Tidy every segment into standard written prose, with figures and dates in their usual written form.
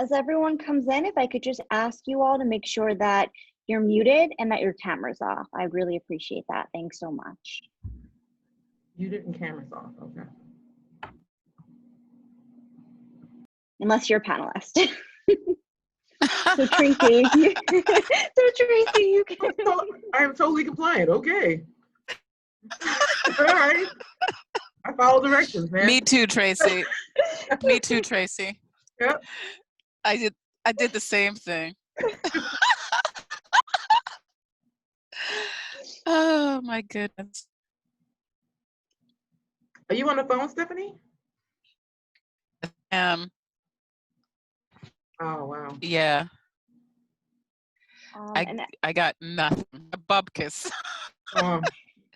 as everyone comes in, if I could just ask you all to make sure that you're muted and that your camera's off. I really appreciate that. Thanks so much. Muted and cameras off, okay. Unless you're a panelist. So Tracy, you can. I am totally compliant, okay. All right. I follow directions, man. Me too, Tracy. Me too, Tracy. Yep. I did the same thing. Oh my goodness. Are you on the phone, Stephanie? Oh, wow. Yeah. I got nothing. A bubkiss. Oh,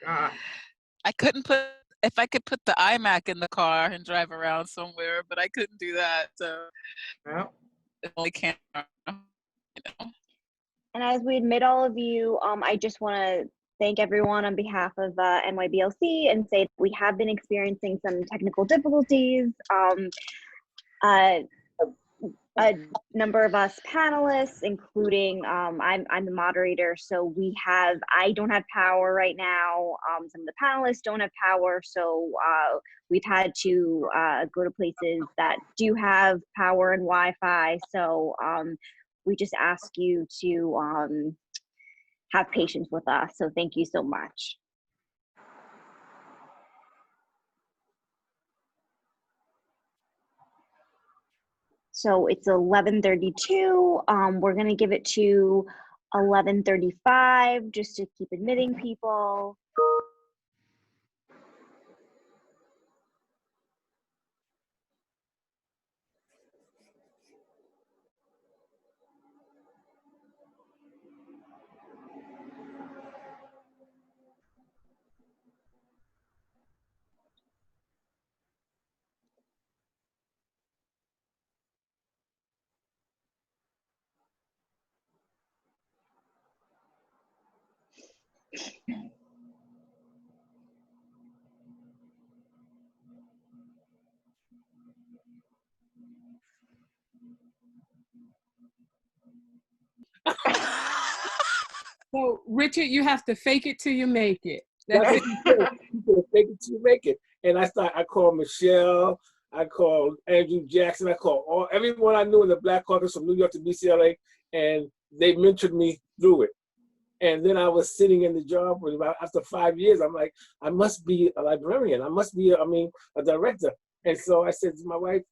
God. I couldn't put, if I could put the iMac in the car and drive around somewhere, but I couldn't do that. So well, it only camera, you know. And as we admit all of you, I just want to thank everyone on behalf of NYBLC and say that we have been experiencing some technical difficulties. A number of us panelists, including I'm the moderator, so I don't have power right now. Some of the panelists don't have power, so we've had to go to places that do have power and Wi-Fi. So we just ask you to have patience with us. So thank you so much. So it's 11:32. We're gonna give it to 11:35 just to keep admitting people. So, Richard, you have to fake it till you make it. That's it. You fake it till you make it. And I called Michelle, I called Andrew Jackson, I called everyone I knew in the Black Caucus from New York to BCLA, and they mentored me through it. And then I was sitting in the job for about, after 5 years, I'm like, I must be a librarian. I must be, a director. And so I said to my wife,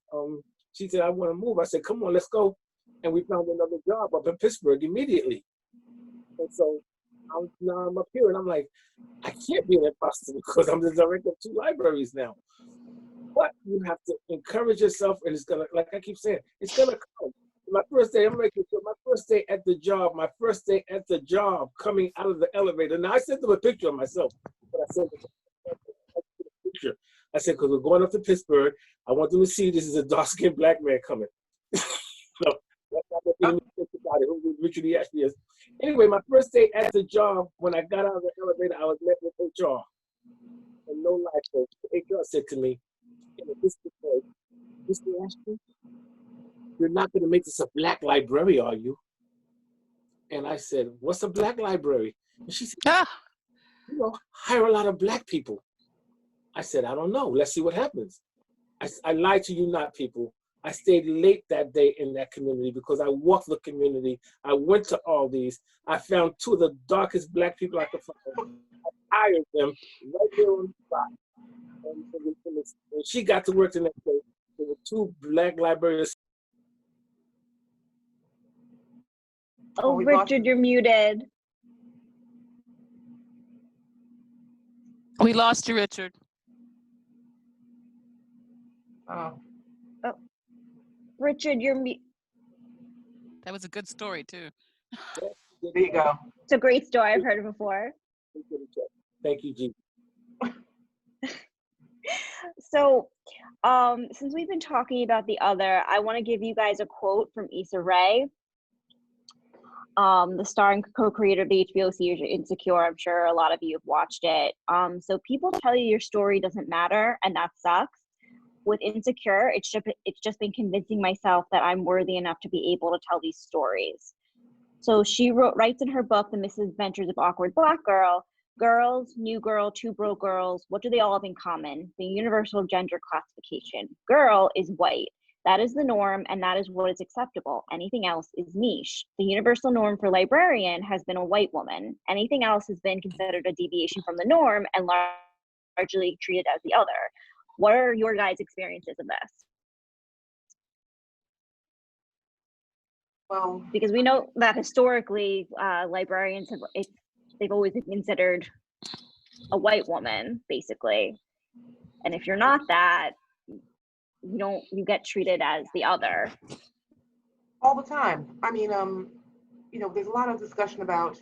she said, I want to move. I said, come on, let's go. And we found another job up in Pittsburgh immediately. And so now I'm up here and I'm like, I can't be an imposter because I'm the director of 2 libraries now. But you have to encourage yourself, and it's gonna, like I keep saying, it's gonna come. My first day, I'm making sure, my first day at the job, coming out of the elevator. Now I sent them a picture of myself, but I sent them a picture. I said, because we're going up to Pittsburgh, I want them to see this is a dark-skinned Black man coming. So that's not what they think about it, who Richard E. Ashby is. Anyway, my first day at the job, when I got out of the elevator, I was met with HR. And no lie, folks, HR said to me, Mr. Ashby, you're not going to make this a Black library, are you? And I said, what's a Black library? And she said, hire a lot of Black people. I said, I don't know. Let's see what happens. I lied to you not, people. I stayed late that day in that community because I walked the community. I went to all these. I found 2 of the darkest Black people I could find. I hired them right there on the spot. And she got to work the next day. There were 2 Black librarians. Oh, Richard, you're muted. We lost you, Richard. Oh. Richard, you're muted. That was a good story, too. There you go. It's a great story. I've heard it before. Thank you, G. So, since we've been talking about the other, I want to give you guys a quote from Issa Rae, the star and co-creator of the HBO series Insecure. I'm sure a lot of you have watched it. So people tell you your story doesn't matter, and that sucks. with Insecure, it's just been convincing myself that I'm worthy enough to be able to tell these stories. So she writes in her book, The Misadventures of Awkward Black Girl, girls, new girl, two broke girls, what do they all have in common? The universal gender classification. Girl is white. That is the norm, and that is what is acceptable. Anything else is niche. The universal norm for librarian has been a white woman. Anything else has been considered a deviation from the norm and largely treated as the other. What are your guys' experiences of this? Well, Because we know that historically, librarians they've always been considered a white woman, basically. And if you're not that, you get treated as the other. all the time. I mean, there's a lot of discussion about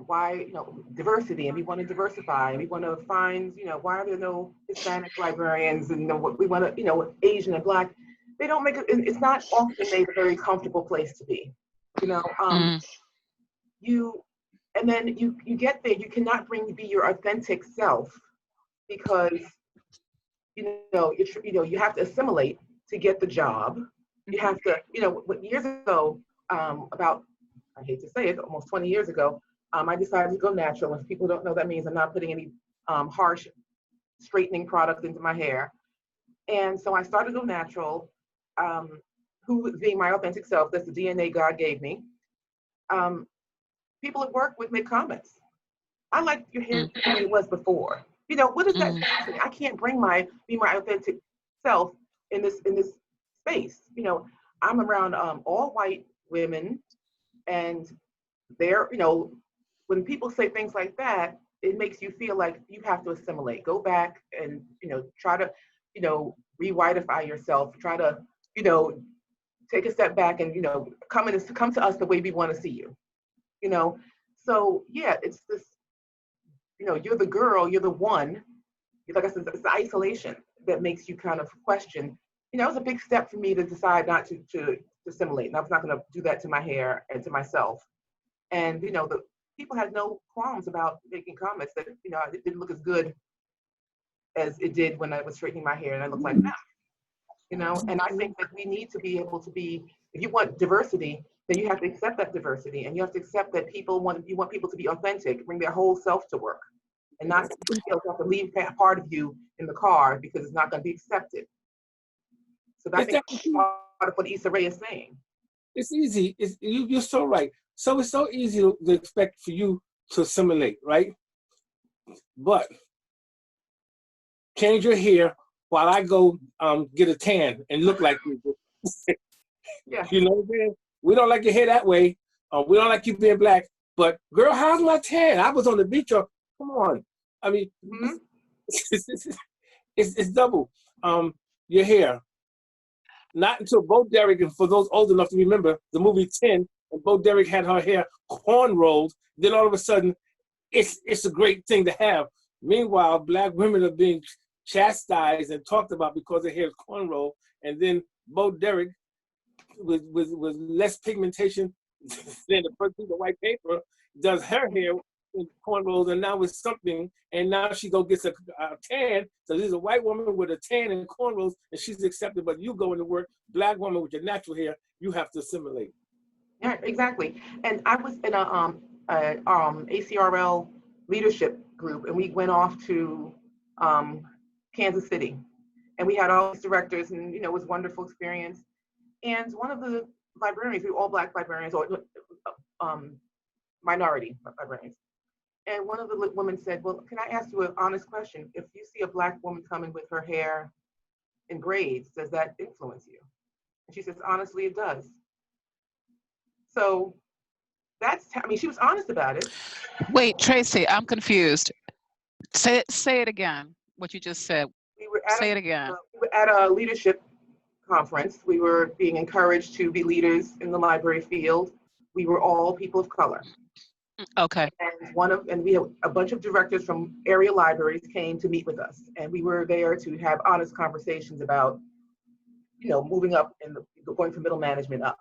why, diversity, and we want to diversify, and we want to find, why are there no Hispanic librarians, and we want to, Asian and Black. They don't make it. It's not often made a very comfortable place to be. And then you get there. You cannot be your authentic self because you have to assimilate to get the job. You have to, years ago, about, I hate to say it, almost 20 years ago, I decided to go natural. If people don't know, that means I'm not putting any harsh straightening product into my hair. And so I started to go natural, who being my authentic self, that's the DNA God gave me. People at work would make comments. I like your hair the way it was before. What does that mean to me? I can't be my authentic self in this space. I'm around all white women, and they're, when people say things like that, it makes you feel like you have to assimilate. Go back and, try to, re-whiteify yourself. Try to, take a step back and, come to us the way we want to see you. So yeah, it's this, you're the girl, you're the one. Like I said, it's the isolation that makes you kind of question. It was a big step for me to decide not to assimilate. And I was not going to do that to my hair and to myself. And, the people had no qualms about making comments that, it didn't look as good as it did when I was straightening my hair and I looked like that. And I think that we need to be able to be, if you want diversity, then you have to accept that diversity, and you have to accept that you want people to be authentic, bring their whole self to work, and not have to leave part of you in the car because it's not going to be accepted. So I think that's part of what Issa Rae is saying. It's easy. You're so right. So it's so easy to expect for you to assimilate, right? But change your hair while I go get a tan and look like you. Yeah. You know what I'm saying? We don't like your hair that way. We don't like you being black. But girl, how's my tan? I was on the beach. Come on. I mean, it's double. Your hair. Not until Bo Derek, and for those old enough to remember the movie 10, and Bo Derek had her hair cornrowed, then all of a sudden, it's a great thing to have. Meanwhile, black women are being chastised and talked about because their hair is cornrowed, and then Bo Derek, with less pigmentation than the person with the white paper, does her hair in cornrows, and now it's something, and now she gets a tan. So there's a white woman with a tan and cornrows, and she's accepted. But you go into work, black woman with your natural hair, you have to assimilate. Yeah, exactly. And I was in a ACRL leadership group, and we went off to Kansas City, and we had all these directors, and it was a wonderful experience. And one of the librarians, we were all black librarians, or minority librarians. And one of the women said, well, can I ask you an honest question? If you see a black woman coming with her hair in braids, does that influence you? And she says, honestly, it does. So she was honest about it. Wait, Tracy, I'm confused. Say it again, what you just said. Say it again. We were at a leadership conference. We were being encouraged to be leaders in the library field. We were all people of color. Okay. And we had a bunch of directors from area libraries came to meet with us, and we were there to have honest conversations about, moving up and going from middle management up.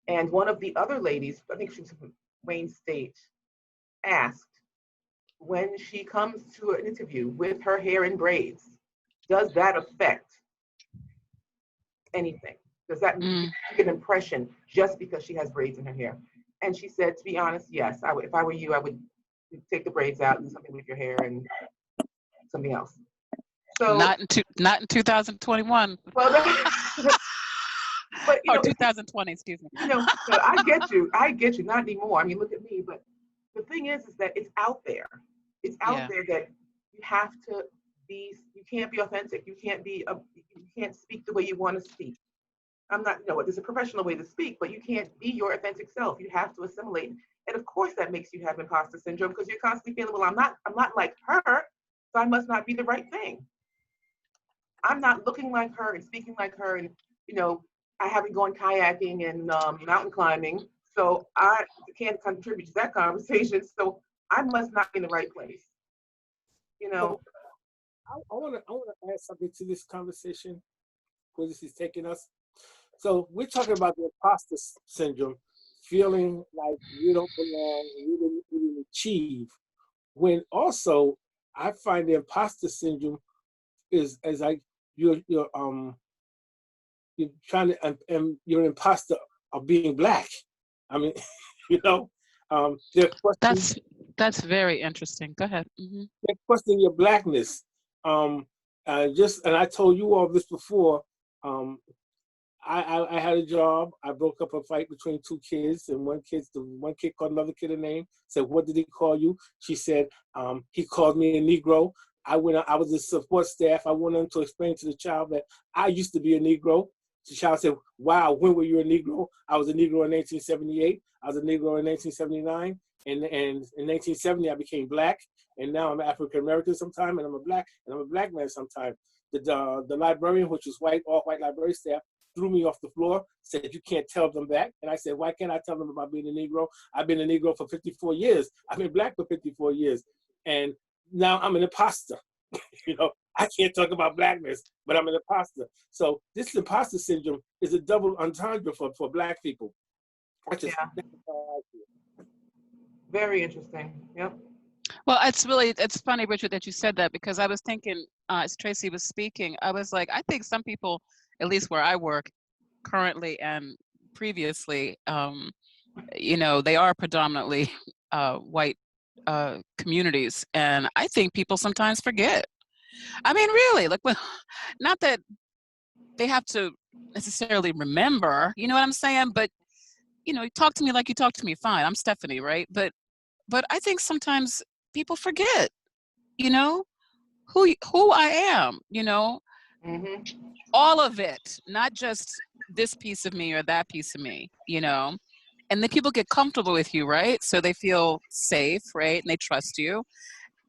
And one of the other ladies, I think she was from Wayne State, asked, when she comes to an interview with her hair in braids, does that affect anything? Does that make an impression just because she has braids in her hair? And she said, to be honest, yes. I would, if I were you, I would take the braids out and do something with your hair and something else. So not in 2021. Well, but or 2020, excuse me. So I get you. Not anymore. I mean, look at me. But the thing is that it's out there. It's out there that you have to be. You can't be authentic. You can't be. You can't speak the way you want to speak. I'm not. There's a professional way to speak, but you can't be your authentic self. You have to assimilate. And of course, that makes you have imposter syndrome because you're constantly feeling, well, I'm not like her, so I must not be the right thing. I'm not looking like her and speaking like her, and I haven't gone kayaking and mountain climbing, so I can't contribute to that conversation. So I must not be in the right place. So I want to add something to this conversation where this is taking us. So we're talking about the imposter syndrome, feeling like you don't belong, you didn't achieve. When also I find the imposter syndrome is as like you're trying to and you're an imposter of being Black. I mean, that's very interesting. Go ahead. Mm-hmm. They're questioning your Blackness. And I told you all this before. I had a job. I broke up a fight between two kids, and one kid called another kid a name. Said, "What did he call you?" She said, "He called me a Negro." I was a support staff. I went on to explain to the child that I used to be a Negro. The child said, "Wow, when were you a Negro?" I was a Negro in 1978. I was a Negro in 1979. And in 1970, I became Black. And now I'm African American sometime, and I'm a Black man sometime. The librarian, which was all white library staff, threw me off the floor, said, "You can't tell them that." And I said, "Why can't I tell them about being a Negro? I've been a Negro for 54 years. I've been Black for 54 years. And now I'm an imposter." I can't talk about Blackness, but I'm an imposter. So this imposter syndrome is a double entendre for Black people. Very interesting. Yep. Well, it's funny, Richard, that you said that, because I was thinking, as Tracy was speaking, I was like, I think some people, at least where I work currently and previously, they are predominantly white communities. And I think people sometimes forget. I mean, really, like, not that they have to necessarily remember, you know what I'm saying? But, you talk to me like you talk to me, fine. I'm Stephanie, right? But I think sometimes people forget, who I am, Mm-hmm. all of it, not just this piece of me or that piece of me, and then people get comfortable with you, right? So they feel safe, right? And they trust you,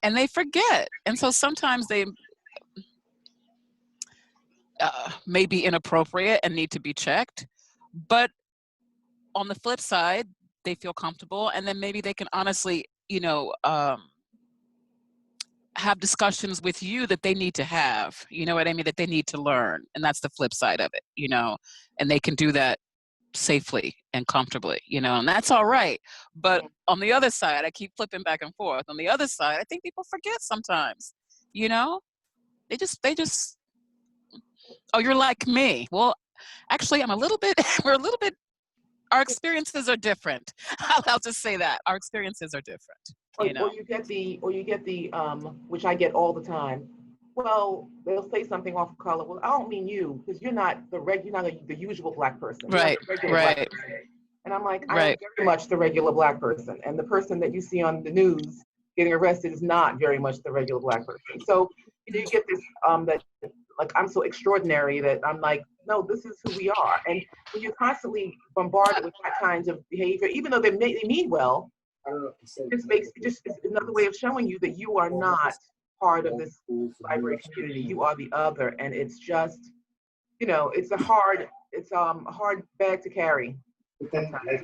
and they forget. And so sometimes they may be inappropriate and need to be checked. But on the flip side, they feel comfortable, and then maybe they can honestly, have discussions with you that they need to have, you know what I mean, that they need to learn. And that's the flip side of it, and they can do that safely and comfortably, and that's all right. But on the other side, I keep flipping back and forth. On the other side, I think people forget sometimes, they just, oh, you're like me. Well, actually, we're a little bit, our experiences are different. I'll just say that our experiences are different. Or you get the which I get all the time. Well, they'll say something off color. Well, I don't mean you, because you're not the usual Black person. Right. Black person. And I'm like, I am very much the regular Black person, and the person that you see on the news getting arrested is not very much the regular Black person. So you get this that, like, I'm so extraordinary that I'm like, no, this is who we are. And when you're constantly bombarded with that kind of behavior, even though they mean well, it's another way of showing you that you are not part of this library community. You are the other, and it's just, it's a hard bag to carry sometimes,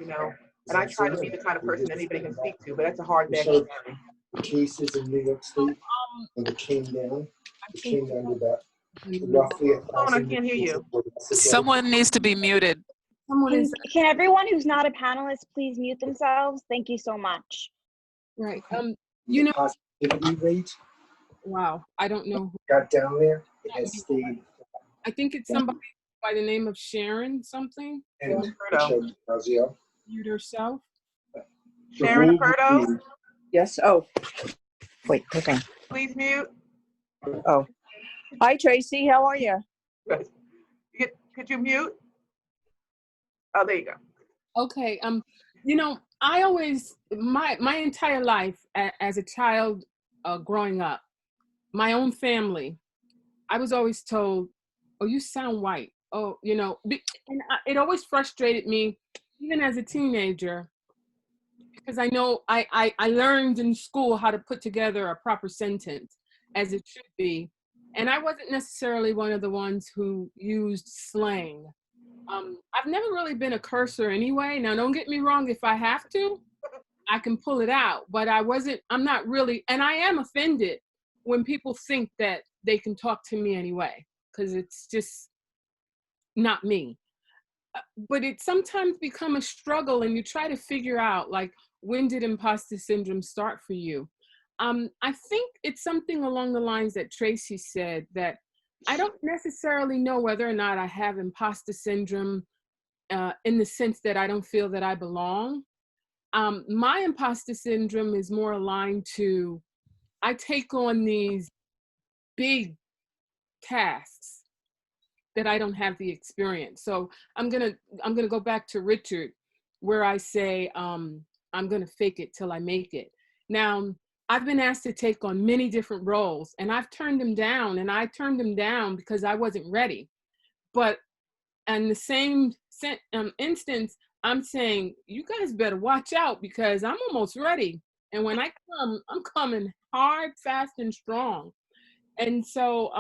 And I try to be the kind of person anybody can speak to, but that's a hard bag to carry. Cases in New York State, and it came down to about roughly 1,000. I can't hear you. Someone needs to be muted. Can everyone who's not a panelist please mute themselves? Thank you so much. Right. Positivity rate Wow, I don't know. got down there, it has stayed. I think it's somebody by the name of Sharon something. And Curto. Michelle, Mute herself. the Sharon rule would Curto, be- Yes. Oh, wait. Okay. please mute. Oh, hi Tracy. How are you? Good. Could you mute? Oh, there you go. Okay. You know, I always my entire life as a child, growing up, my own family, I was always told, "Oh, you sound white." Oh, you know, and it always frustrated me, even as a teenager, because I know I learned in school how to put together a proper sentence as it should be, and I wasn't necessarily one of the ones who used slang. I've never really been a cursor anyway. Now, don't get me wrong, if I have to, I can pull it out, but I'm not really, and I am offended when people think that they can talk to me anyway, because it's just not me. But it sometimes become a struggle and you try to figure out, like, when did imposter syndrome start for you? I think it's something along the lines that Tracy said, that I don't necessarily know whether or not I have imposter syndrome in the sense that I don't feel that I belong. My imposter syndrome is more aligned to, I take on these big tasks that I don't have the experience. So I'm gonna go back to Richard, where I say I'm gonna fake it till I make it. Now, I've been asked to take on many different roles, and I've turned them down, and I turned them down because I wasn't ready. But in the same instance, I'm saying, you guys better watch out because I'm almost ready. And when I come, I'm coming hard, fast, and strong. And so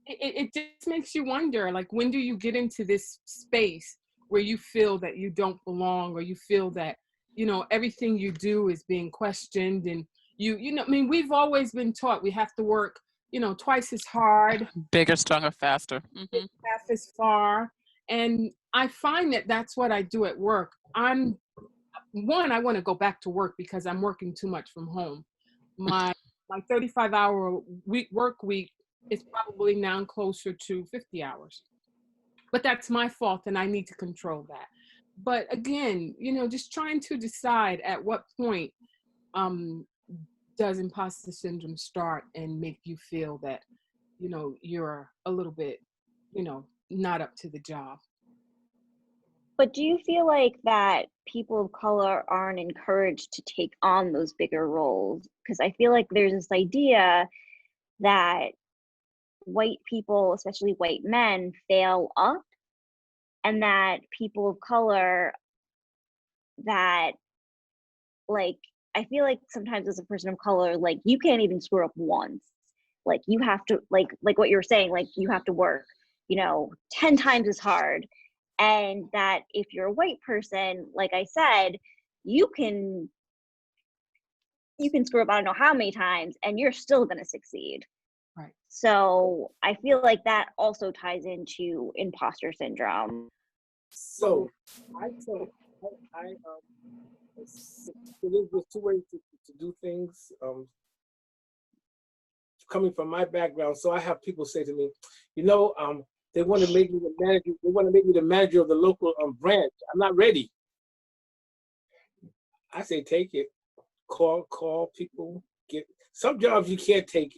it just makes you wonder, like, when do you get into this space where you feel that you don't belong, or you feel that, you know, everything you do is being questioned, and you know, I mean, we've always been taught we have to work, you know, twice as hard, Bigger, stronger, faster. half as far. And I find that that's what I do at work. I want to go back to work because I'm working too much from home. My 35-hour work week is probably now closer to 50 hours. But that's my fault and I need to control that. But again, you know, just trying to decide at what point does imposter syndrome start and make you feel that, you know, you're a little bit, you know, not up to the job. But do you feel like that people of color aren't encouraged to take on those bigger roles? Because I feel like there's this idea that white people, especially white men, fail up, and that people of color, that, like, I feel like sometimes as a person of color, like, you can't even screw up once. Like, you have to, like what you were saying, like, you have to work, you know, 10 times as hard. And that if you're a white person, like I said, you can screw up I don't know how many times and you're still going to succeed. Right. So I feel like that also ties into imposter syndrome. So so there's two ways to do things. Coming from my background, so I have people say to me, you know, they want to make me the manager. They want to make me the manager of the local branch. I'm not ready. I say, take it. Call people. Get some jobs you can't take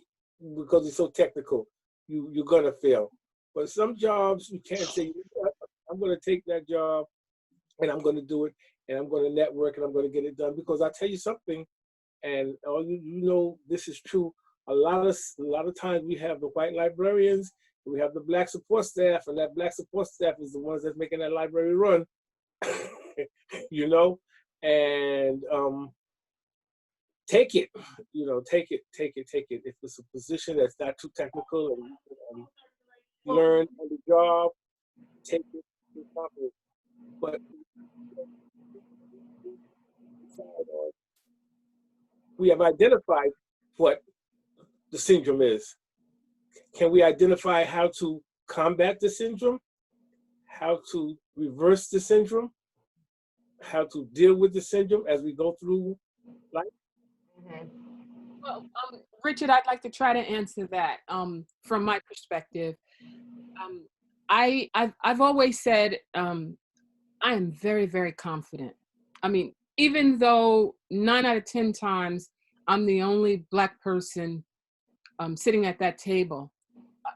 because it's so technical. You're gonna fail. But some jobs you can't say, I'm gonna take that job and I'm gonna do it and I'm gonna network and I'm gonna get it done. Because I tell you something, and all you know this is true. A lot of times we have the white librarians, we have the black support staff, and that black support staff is the ones that's making that library run. You know, and take it, you know, take it. If it's a position that's not too technical and learn on the job, take it. But we have identified what the syndrome is. Can we identify how to combat the syndrome? How to reverse the syndrome? How to deal with the syndrome as we go through life? Well, Richard, I'd like to try to answer that from my perspective. I've always said I am very, very confident. I mean, even though 9 out of 10 times I'm the only Black person sitting at that table,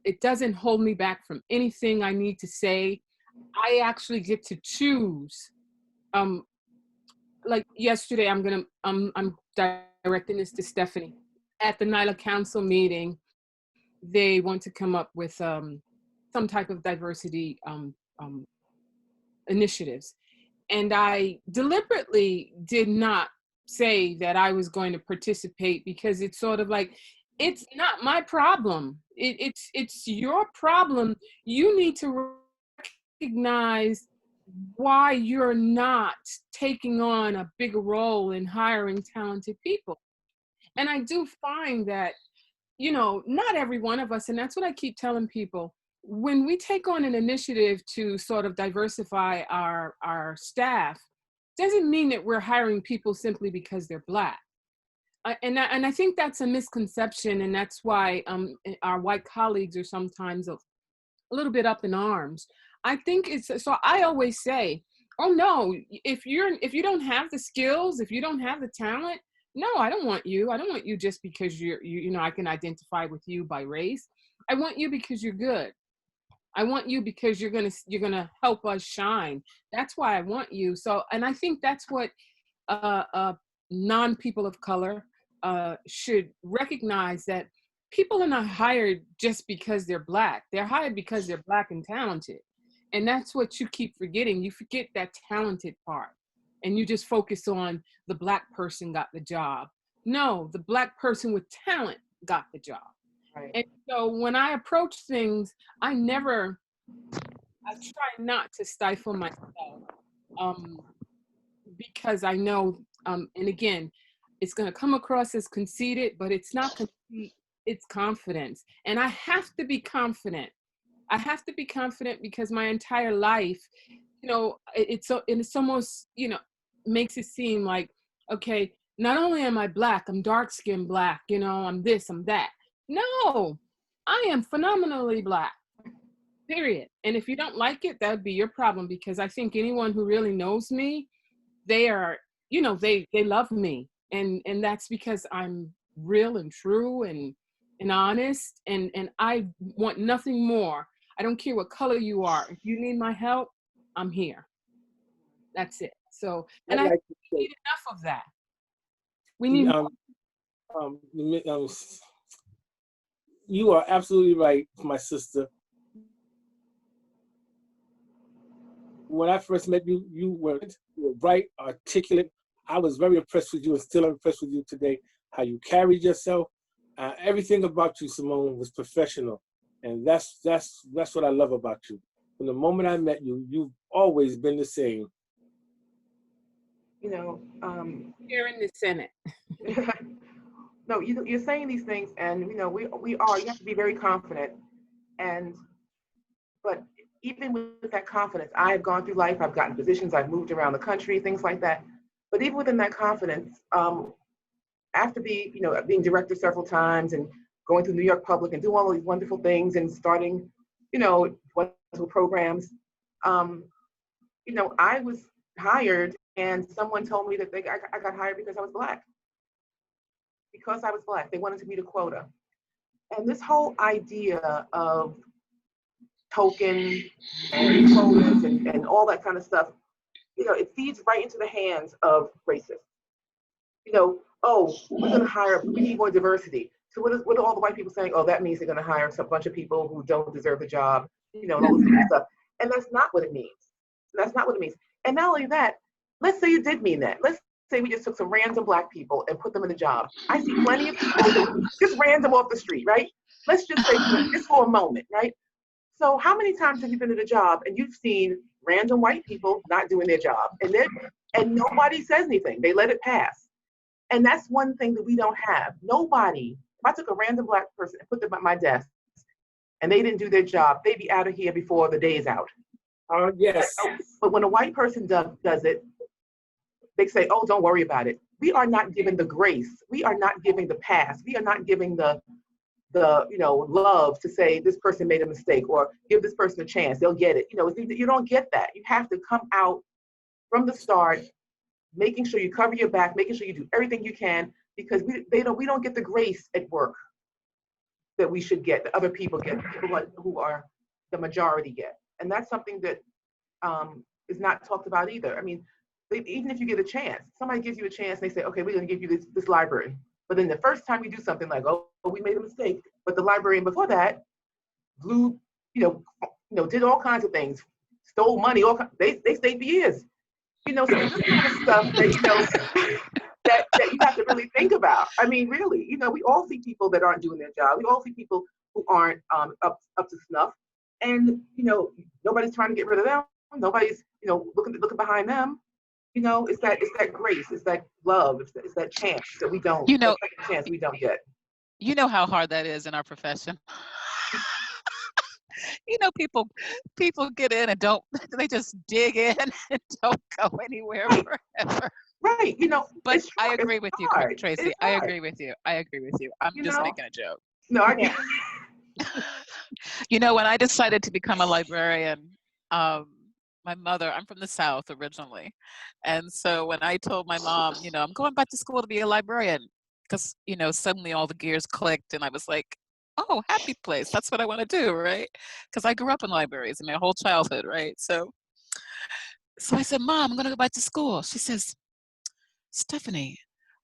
it doesn't hold me back from anything I need to say. I actually get to choose. Like yesterday, I'm directing this to Stephanie. At the NILA Council meeting, they want to come up with some type of diversity initiatives. And I deliberately did not say that I was going to participate because it's sort of like, it's not my problem. It's your problem. You need to recognize why you're not taking on a bigger role in hiring talented people. And I do find that, you know, not every one of us, and that's what I keep telling people, when we take on an initiative to sort of diversify our staff, doesn't mean that we're hiring people simply because they're Black. And I think that's a misconception, and that's why our white colleagues are sometimes a little bit up in arms. I think it's, so I always say, oh no, if you don't have the skills, if you don't have the talent, no, I don't want you. I don't want you just because you know, I can identify with you by race. I want you because you're good. I want you because you're gonna help us shine. That's why I want you. So, and I think that's what non-people of color should recognize, that people are not hired just because they're Black. They're hired because they're Black and talented. And that's what you keep forgetting. You forget that talented part. And you just focus on the Black person got the job. No, the Black person with talent got the job. Right. And so when I approach things, I try not to stifle myself, because I know, and again, it's going to come across as conceited, but it's not conceit, it's confidence. And I have to be confident. I have to be confident because my entire life, you know, it's almost, you know, makes it seem like, okay, not only am I Black, I'm dark-skinned Black, you know, I'm this, I'm that. No, I am phenomenally Black, period. And if you don't like it, that would be your problem, because I think anyone who really knows me, they are, you know, they love me. And that's because I'm real and true and honest. And I want nothing more. I don't care what color you are. If you need my help, I'm here. That's it. So, and I like to say, need enough of that. We need more. You are absolutely right, my sister. When I first met you, you were bright, articulate. I was very impressed with you, and still impressed with you today. How you carried yourself, everything about you, Simone, was professional, and that's what I love about you. From the moment I met you, you've always been the same. You know, Here in the Senate. no, you're saying these things, and you know, we are. You have to be very confident, but even with that confidence, I have gone through life. I've gotten positions. I've moved around the country, things like that. But even within that confidence, after being director several times and going through New York Public and doing all these wonderful things and starting, you know, wonderful programs, you know, I was hired, and someone told me that I got hired because I was Black. Because I was Black, they wanted to meet a quota. And this whole idea of token and quotas and all that kind of stuff, you know, it feeds right into the hands of racists. You know, oh, we're going to hire, we need more diversity. So what are all the white people saying? Oh, that means they're going to hire a bunch of people who don't deserve the job, you know, and all this kind of stuff. And that's not what it means. That's not what it means. And not only that, let's say you did mean that. Let's say we just took some random Black people and put them in a job. I see plenty of people just random off the street, right? Let's just say just for a moment, right? So how many times have you been at a job and you've seen random white people not doing their job, and nobody says anything? They let it pass. And that's one thing that we don't have. Nobody, if I took a random Black person and put them at my desk and they didn't do their job, they'd be out of here before the day is out. Yes. But when a white person does it, they say, oh, don't worry about it. we are not given the grace. We are not giving the pass. We are not giving the love to say this person made a mistake or give this person a chance. They'll get it. You don't get that. You have to come out from the start, making sure you cover your back, making sure you do everything you can, because we don't get the grace at work that we should get, that other people get, people who are the majority get. And that's something that is not talked about either. I mean, even if you get a chance, somebody gives you a chance, they say, okay, we're going to give you this library. But then the first time you do something like, oh, we made a mistake, but the librarian before that blew, did all kinds of things, stole money, they stayed for years. So this kind of stuff that, that you have to really think about. I mean, really, we all see people that aren't doing their job. We all see people who aren't up to snuff. And, nobody's trying to get rid of them. Nobody's, looking behind them. It's that grace, it's that love, it's that chance that we don't, that second chance we don't get. You know how hard that is in our profession. People get in and they just dig in and don't go anywhere forever. Right. But I agree with you, Tracy. I agree with you. I'm just making a joke. No, I get when I decided to become a librarian, my mother, I'm from the South originally. And so when I told my mom, I'm going back to school to be a librarian, because, suddenly all the gears clicked and I was like, oh, happy place. That's what I want to do, right? Because I grew up in libraries in my whole childhood, right? So I said, Mom, I'm going to go back to school. She says, Stephanie,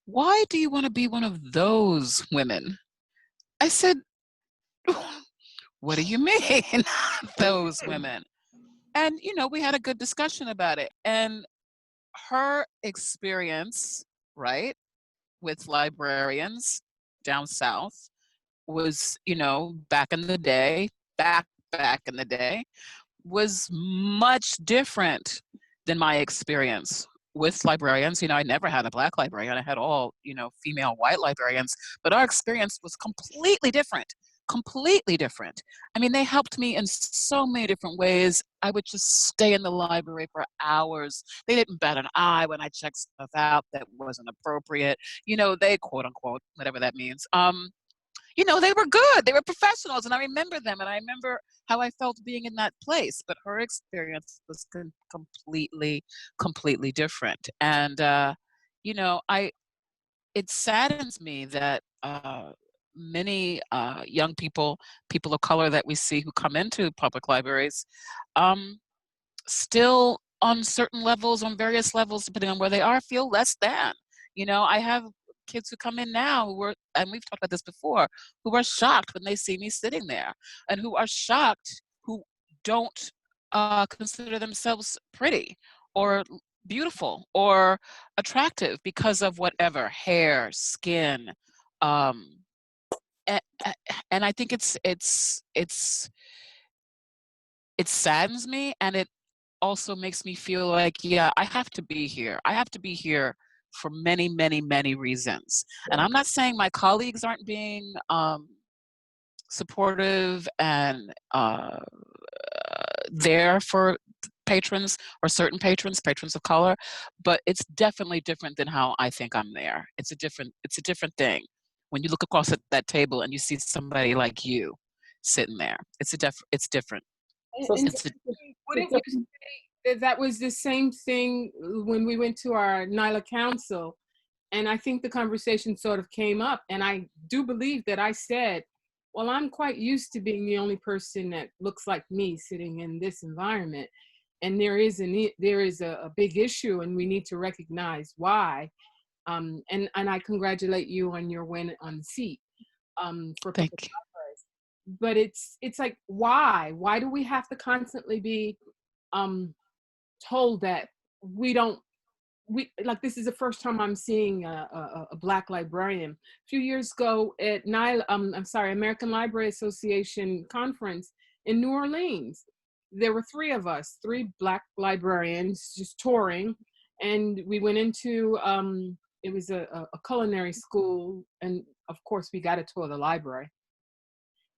why do you want to be one of those women? I said, what do you mean, those women? And, we had a good discussion about it. And her experience, right, with librarians down south was, back in the day, was much different than my experience with librarians. I never had a Black librarian. I had all, female white librarians, but our experience was completely different. I mean, they helped me in so many different ways. I would just stay in the library for hours. They didn't bat an eye when I checked stuff out that wasn't appropriate. They, quote unquote, whatever that means. They were good. They were professionals, and I remember them, and I remember how I felt being in that place. But her experience was completely different. And it saddens me that many young people of color that we see who come into public libraries, still on various levels, depending on where they are, feel less than. I have kids who come in now and we've talked about this before, who are shocked when they see me sitting there, and who are shocked, who don't consider themselves pretty or beautiful or attractive because of whatever, hair, skin, and I think it saddens me, and it also makes me feel like, I have to be here. I have to be here for many, many, many reasons. And I'm not saying my colleagues aren't being supportive and there for patrons or certain patrons of color, but it's definitely different than how I think I'm there. It's a different thing. When you look across at that table and you see somebody like you sitting there, it's different. Wouldn't you say that was the same thing when we went to our NYLA council? And I think the conversation sort of came up, and I do believe that I said, well, I'm quite used to being the only person that looks like me sitting in this environment. And there is a big issue, and we need to recognize why. And I congratulate you on your win on the seat. Thank you. But it's like, why do we have to constantly be told that this is the first time I'm seeing a Black librarian. A few years ago at American Library Association conference in New Orleans, there were three Black librarians just touring, and we went into it was a culinary school, and of course we got a tour of the library.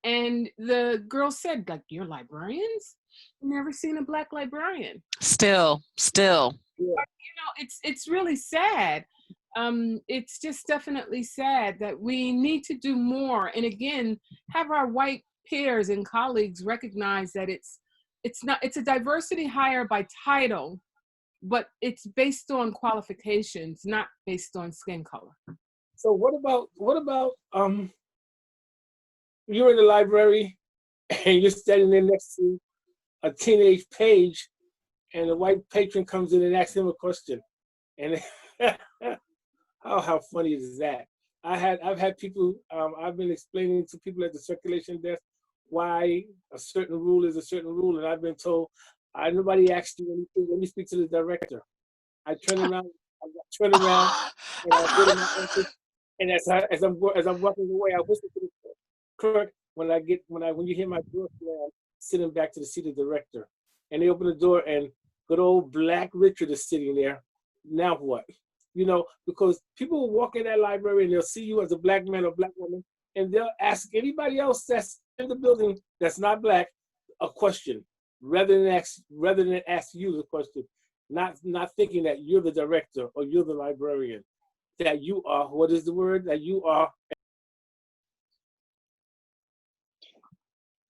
And the girl said, like, you're librarians? Never seen a Black librarian. Still. It's really sad. it's just definitely sad that we need to do more. And again, have our white peers and colleagues recognize that it's a diversity hire by title, but it's based on qualifications, not based on skin color. So what about you're in the library and you're standing there next to a teenage page, and the white patron comes in and asks him a question, and how funny is that? I've had people, I've been explaining to people at the circulation desk why a certain rule is a certain rule, and I've been told, nobody asked you anything. Let me speak to the director. I turn around, and I go to my office, and as I'm walking away, I whisper to the clerk when you hear my door slam, sitting back to the seat of the director, and they open the door, and good old Black Richard is sitting there. Now what? You know, because people will walk in that library and they'll see you as a Black man or Black woman, and they'll ask anybody else that's in the building that's not Black a question, rather than ask you the question, not thinking that you're the director or you're the librarian, that you are, what is the word? That you are.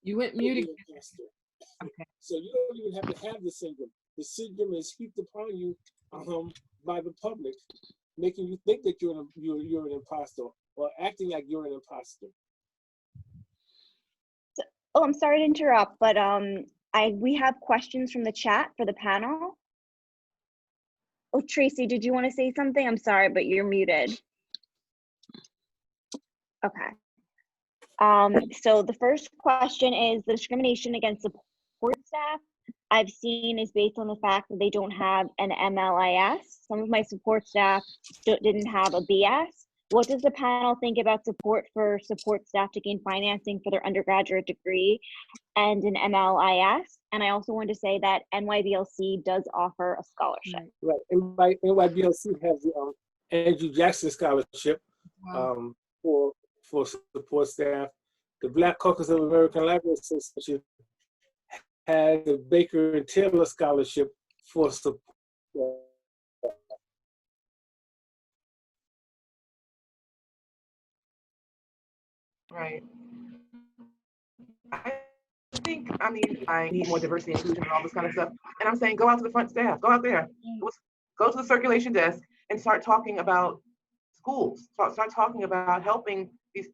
You went muted. Okay. So you don't even have to have the syndrome. The syndrome is heaped upon you by the public, making you think that you're an imposter or acting like you're an imposter. Oh, I'm sorry to interrupt, but we have questions from the chat for the panel. Oh, Tracy, did you want to say something? I'm sorry, but you're muted. Okay. So the first question is, the discrimination against support staff I've seen is based on the fact that they don't have an MLIS. Some of my support staff didn't have a BS. What does the panel think about support for support staff to gain financing for their undergraduate degree and an MLIS? And I also want to say that NYBLC does offer a scholarship. Right. NYBLC has the Andrew Jackson Scholarship for support staff. The Black Caucus of American Library Association has the Baker and Taylor Scholarship for support. Right. I need more diversity and inclusion and all this kind of stuff. And I'm saying, go out to the front staff, go out there, go to the circulation desk and start talking about schools, start talking about helping these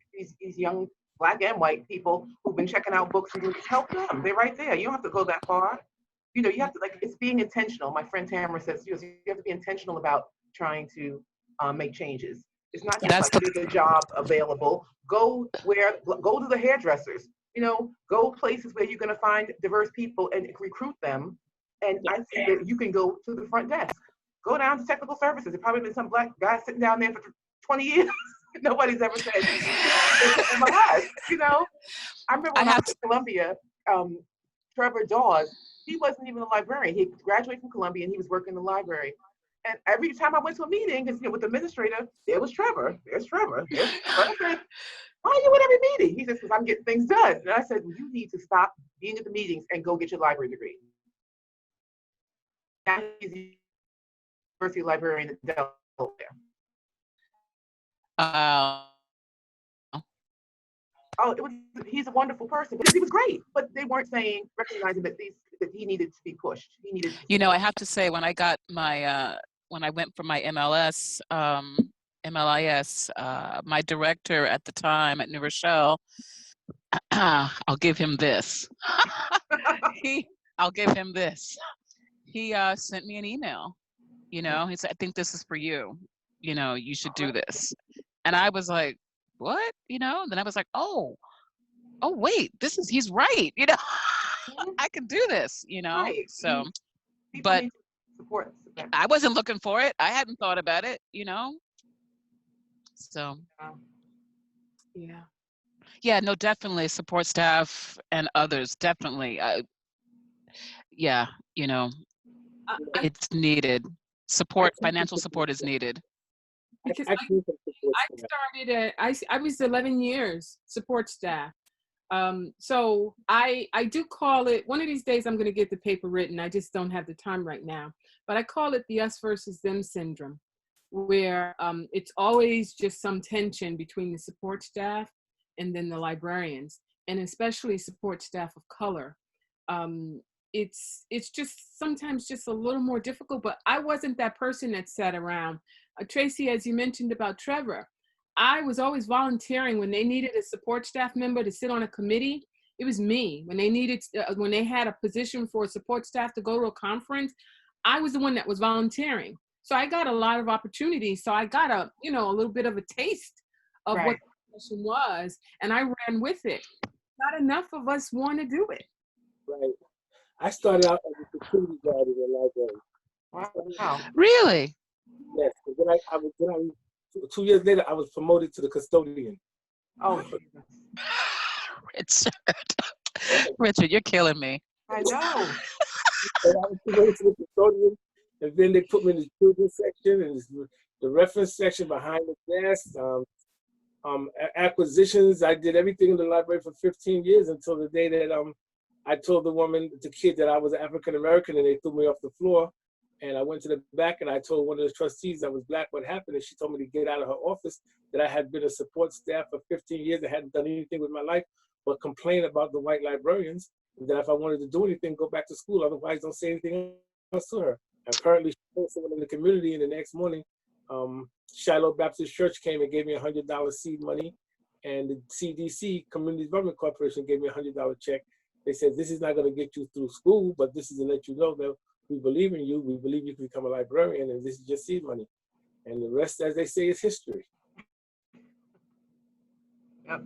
young Black and white people who've been checking out books and just help them. They're right there. You don't have to go that far. You know, you have to, like, it's being intentional. My friend Tamara says, you have to be intentional about trying to make changes. It's not just like there's a job available. Go to the hairdressers. You know, go places where you're going to find diverse people and recruit them. And I think that you can go to the front desk. Go down to technical services. There's probably been some Black guy sitting down there for 20 years. Nobody's ever said MLS. You know, I remember when I was at Columbia, Trevor Dawes, he wasn't even a librarian. He graduated from Columbia and he was working in the library. And every time I went to a meeting, because with the administrator, there was Trevor. There's Trevor. There's Trevor. I said, why are you at every meeting? He says, because I'm getting things done. And I said, well, you need to stop being at the meetings and go get your library degree. Now he's the university librarian in Delaware. He's a wonderful person because he was great, but they weren't recognizing that he needed to be pushed. You know, I have to say, when I got my when I went for my MLIS, my director at the time at New Rochelle, I'll give him this. I'll give him this. He sent me an email. You know, he said, I think this is for you. You know, you should do this. And I was like, what? You know, then I was like, oh wait, he's right. You know, I can do this, you know? Right. So, but I wasn't looking for it. I hadn't thought about it, you know? So, yeah, no, definitely support staff and others, definitely. Yeah, you know, it's needed. Support, financial support is needed. Because I was 11 years support staff. So I do call it, one of these days I'm going to get the paper written. I just don't have the time right now. But I call it the us versus them syndrome. where it's always just some tension between the support staff and then the librarians, and especially support staff of color. It's just sometimes just a little more difficult, but I wasn't that person that sat around. Tracy, as you mentioned about Trevor, I was always volunteering when they needed a support staff member to sit on a committee. It was me. When they needed, when they had a position for support staff to go to a conference, I was the one that was volunteering. So I got a lot of opportunities. So I got a little bit of a taste of what the position was, and I ran with it. Not enough of us want to do it. Right. I started out as a security guard in the library. Wow. Really? Yes. And then 2 years later, I was promoted to the custodian. Oh, Richard, you're killing me. I know. And I was promoted to the custodian, and then they put me in the children's section and the reference section behind the desk. Acquisitions. I did everything in the library for 15 years until the day that I told the kid that I was African American, and they threw me off the floor. And I went to the back and I told one of the trustees I was Black what happened, and she told me to get out of her office, that I had been a support staff for 15 years. I hadn't done anything with my life but complain about the white librarians, and that if I wanted to do anything, go back to school. Otherwise, don't say anything else to her. Apparently, she told someone in the community, and the next morning, Shiloh Baptist Church came and gave me $100 seed money, and the CDC, Community Development Corporation, gave me a $100 check. They said, this is not going to get you through school, but this is to let you know that we believe in you. We believe you can become a librarian, and this is just seed money. And the rest, as they say, is history. Yep.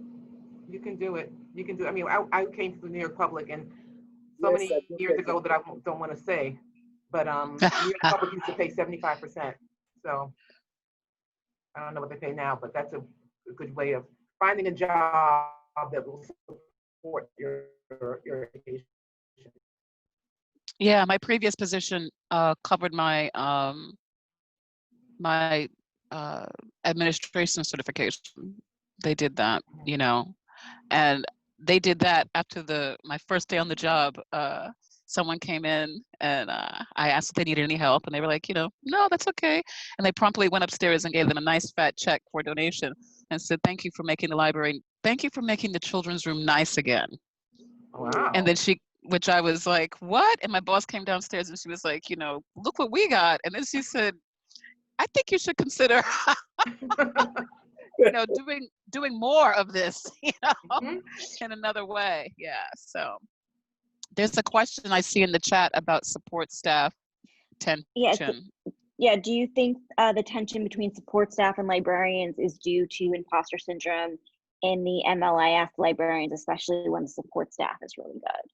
You can do it. You can do it. I mean, I came to the New York Public, and so Yes, many years ago that I don't want to say, but New York Public used to pay 75%. So I don't know what they pay now, but that's a good way of finding a job that will support your education. Yeah, my previous position covered my administration certification. They did that, and they did that after my first day on the job. Someone came in and I asked if they needed any help, and they were like, no, that's okay. And they promptly went upstairs and gave them a nice fat check for a donation and said, thank you for making the children's room nice again. Wow. And then which I was like, what? And my boss came downstairs and she was like, look what we got. And then she said, I think you should consider, doing more of this, in another way. Yeah. So there's a question I see in the chat about support staff tension. Yeah. Do you think the tension between support staff and librarians is due to imposter syndrome in the MLIF librarians, especially when the support staff is really good?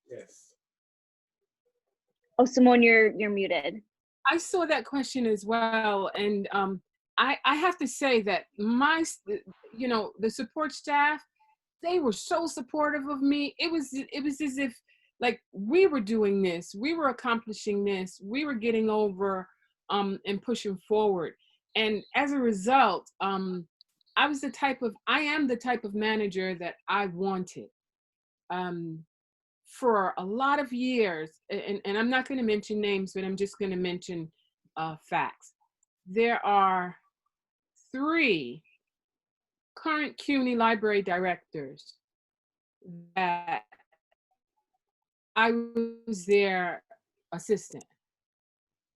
Yes. Oh, Simone, you're muted. I saw that question as well, and I have to say that the support staff, they were so supportive of me. It was as if like we were doing this, we were accomplishing this, we were getting over and pushing forward. And as a result, I am the type of manager that I wanted. For a lot of years, and I'm not going to mention names, but I'm just going to mention facts. There are 3 current CUNY library directors that I was their assistant.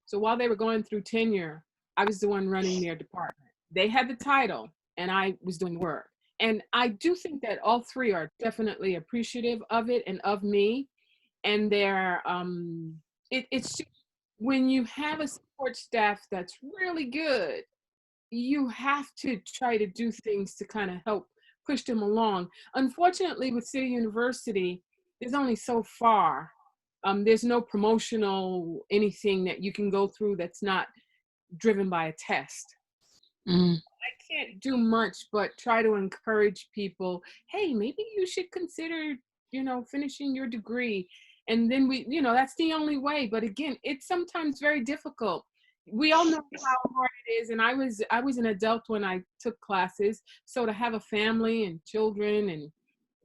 So while they were going through tenure, I was the one running their department. They had the title and I was doing work. And I do think that all 3 are definitely appreciative of it and of me. And they're, it's just, when you have a support staff that's really good, you have to try to do things to kind of help push them along. Unfortunately, with City University, there's only so far. There's no promotional anything that you can go through that's not driven by a test. I can't do much but try to encourage people, hey, maybe you should consider, finishing your degree. And then that's the only way. But again, it's sometimes very difficult. We all know how hard it is. And I was an adult when I took classes. So to have a family and children and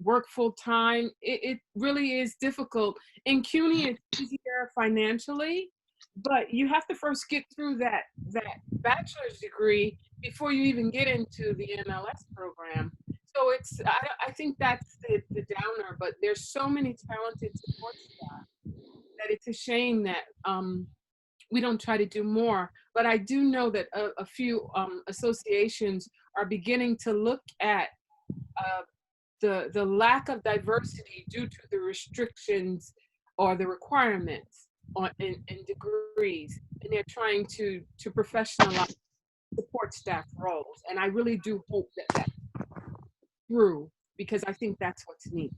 work full time, it really is difficult. In CUNY, it's easier financially but you have to first get through that bachelor's degree before you even get into the MLS program. So I think that's the downer, but there's so many talented support staff that it's a shame that we don't try to do more. But I do know that a few associations are beginning to look at uh, the lack of diversity due to the restrictions or the requirements in degrees, and they're trying to professionalize support staff roles. And I really do hope that through, because I think that's what's needed.